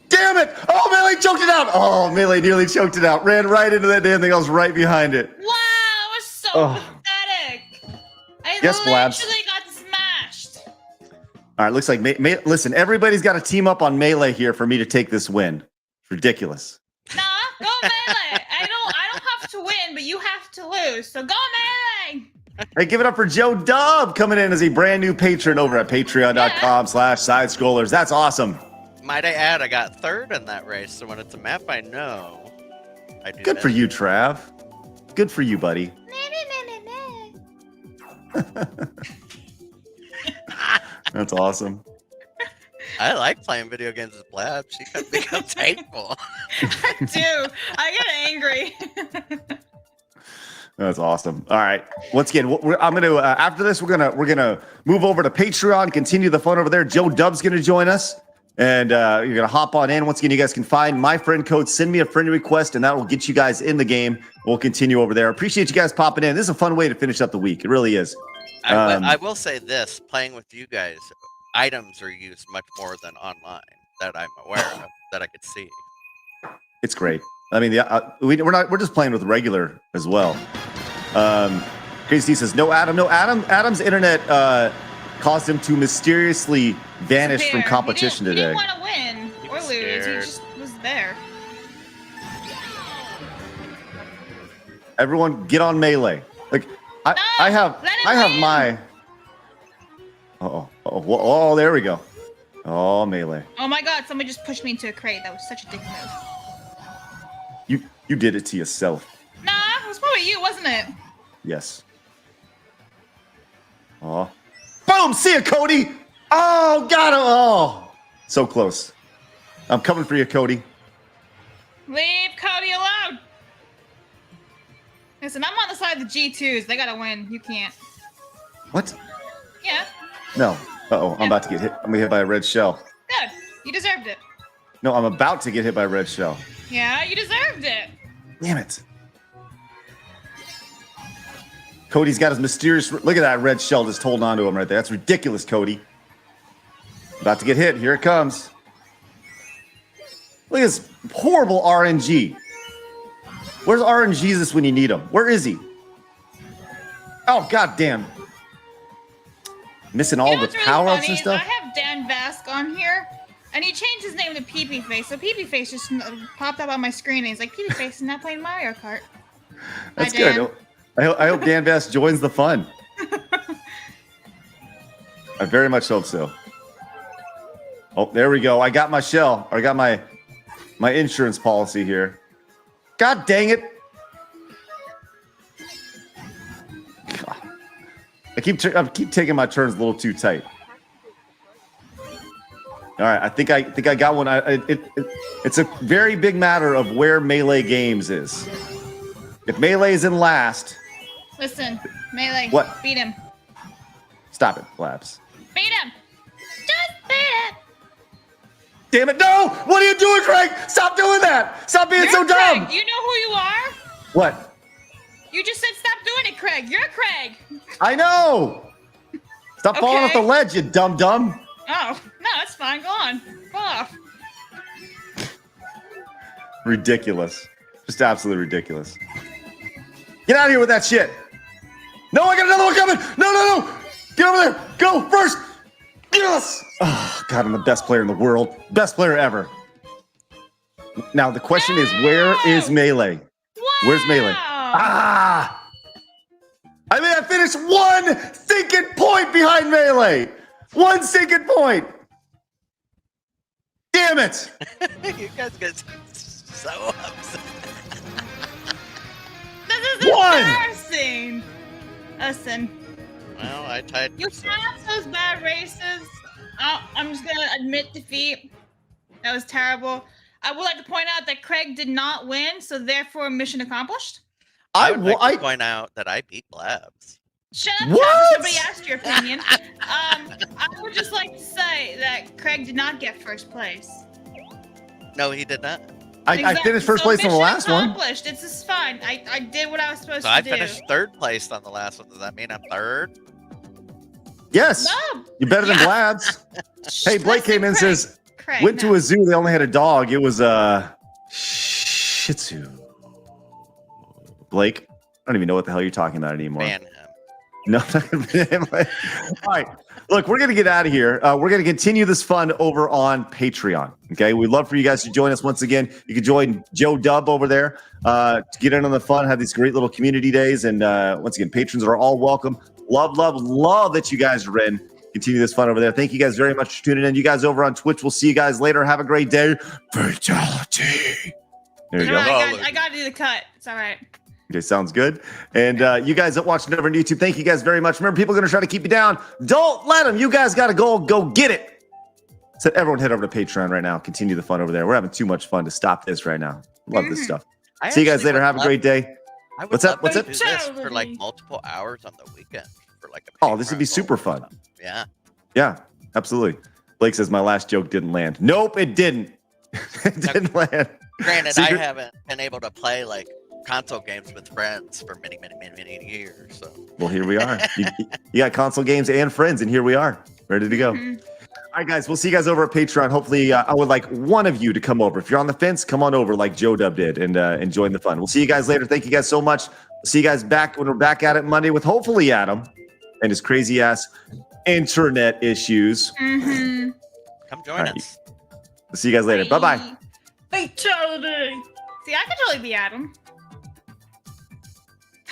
Damn it! Oh, Melee choked it out. Oh, Melee nearly choked it out. Ran right into that damn thing. I was right behind it. Wow, it was so pathetic. I Yes, Blabs. literally got smashed. All right, looks like listen. Everybody's got to team up on Melee here for me to take this win. It's ridiculous. Nah, go Melee. I don't have to win, but you have to lose. So go Melee. Hey, give it up for Joe Dub coming in as a brand new patron over at patreon.com/sidescrollers. That's awesome. Might I add, I got third in that race, so when it's a map I know, I do Good that. for you, Trav. Good for you, buddy. That's awesome. I like playing video games with Blab. She can become hateful. I do. I get angry. That's awesome. All right. Once again, I'm gonna after this we're gonna move over to Patreon, continue the fun over there. Joe Dub's gonna join us, and you're gonna hop on in. Once again, you guys can find my friend code. Send me a friend request, and that will get you guys in the game. We'll continue over there. Appreciate you guys popping in. This is a fun way to finish up the week. It really is. I will say this: playing with you guys, items are used much more than online that I'm aware of, that I could see. It's great. I mean, we're just playing with regular as well. Crazy D says no Adam. Adam's internet caused him to mysteriously vanish from competition he today. didn't want to win or lose. scared. He just was there. Everyone, get on Melee. Like I have win. my. Oh, there we go. Oh, Melee. Oh my God! Somebody just pushed me into a crate. That was such a dick move. You did it to yourself. Nah, it was probably you, wasn't it? Yes. Oh. Boom! See ya, Cody! Oh, got him! Oh! So close. I'm coming for you, Cody. Leave Cody alone. Listen, I'm on the side of the G2s. They gotta win. You can't. What? Yeah. No. Uh-oh, I'm about to get hit. I'm gonna get hit by a red shell. Good. You deserved it. No, I'm about to get hit by a red shell. Yeah, you deserved it. Damn it. Cody's got his mysterious... Look at that red shell just holding on to him right there. That's ridiculous, Cody. About to get hit. Here it comes. Look at this horrible RNG. Where's RNGesus when you need him? Where is he? Oh, goddamn. Missing all You know the what's really power-ups funny and is stuff? I have Dan Vask on here, and he changed his name to Pee-Pee Face. So Pee-Pee Face just popped up on my screen, and he's like, Pee-Pee Face is not playing Mario Kart. That's Hi, Dan. good. I hope Dan Bass joins the fun. I very much hope so. Oh, there we go. I got my shell. I got my insurance policy here. God dang it. God. I keep taking my turns a little too tight. All right, I think I got one. It's a very big matter of where Melee Games is. If Melee is in last, Listen, Melee. What? Beat him. stop it, Blabs. Beat him. Just beat him. Damn it! No! What are you doing, Craig? Stop doing that! Stop being You're so Craig. dumb! You know who you are? What? You just said stop doing it, Craig. You're Craig. I know. Stop falling off the Okay. ledge, you dumb dumb. Oh, no, that's fine. Go on. Go off. Ridiculous. Just absolutely ridiculous. Get out of here with that shit. No, I got another one coming. No. Get over there. Go first. Yes. Oh, God, I'm the best player in the world. Best player ever. Now, the question is, where is Melee? Wow. Where's Melee? Ah! I mean, I finished one stinking point behind Melee. One stinking point. Damn Damn it! You guys get so upset. This is One. embarrassing. Listen, Well, I tied. you for passed those bad races. I'm just gonna admit defeat. That was terrible. I would like to point out that Craig did not win, so therefore mission accomplished. I would like to point out that I beat Blabs. Shut up, What? Travis. Nobody asked your opinion. I would just like to say that Craig did not get first place. No, he did not. I finished first place on the last one. Accomplished. It's just fine. I did what I was supposed So to I do. finished third place on the last one. Does that mean I'm third? Yes. No. You're better than Yeah. Blabs. Hey, Blake Listen, came in and Craig. says, Craig, went to no. a zoo. They only had a dog. It was a Shih Tzu. Blake, I don't even know what the hell you're talking about anymore. Man, No. All right. Look, we're going to get out of here. We're going to continue this fun over on Patreon. Okay. We'd love for you guys to join us once again. You can join Joe Dub over there to get in on the fun, have these great little community days. And once again, patrons are all welcome. Love that you guys are in. Continue this fun over there. Thank you guys very much for tuning in. You guys over on Twitch, we'll see you guys later. Have a great day. Fatality. There you go. I got to do the cut. It's all right. Okay, sounds good. And you guys that watching over on YouTube, thank you guys very much. Remember, people are going to try to keep you down. Don't let them. You guys got to go get it. So everyone head over to Patreon right now. Continue the fun over there. We're having too much fun to stop this right now. Love this stuff. I See you guys actually later. would Have a love- great day. I would What's up? love What's to up? do this for like multiple hours on the weekend for like a Oh, this would be Patreon super goal or fun. something. Yeah. Yeah, absolutely. Blake says my last joke didn't land. Nope, it didn't. It didn't land. Granted, Secret- I haven't been able to play like console games with friends for many years. So Well, here we are. You got console games and friends, and here we are, ready to go. Mhm. All right, guys, we'll see you guys over at Patreon. Hopefully, I would like one of you to come over. If you're on the fence, come on over like Joe Dub did and join the fun. We'll see you guys later. Thank you guys so much. We'll see you guys back when we're back at it Monday with hopefully Adam and his crazy ass internet issues. Mm-hmm. come join All right. us. We'll see you guys later. Bye-bye. Fatality. See, I could totally be Adam.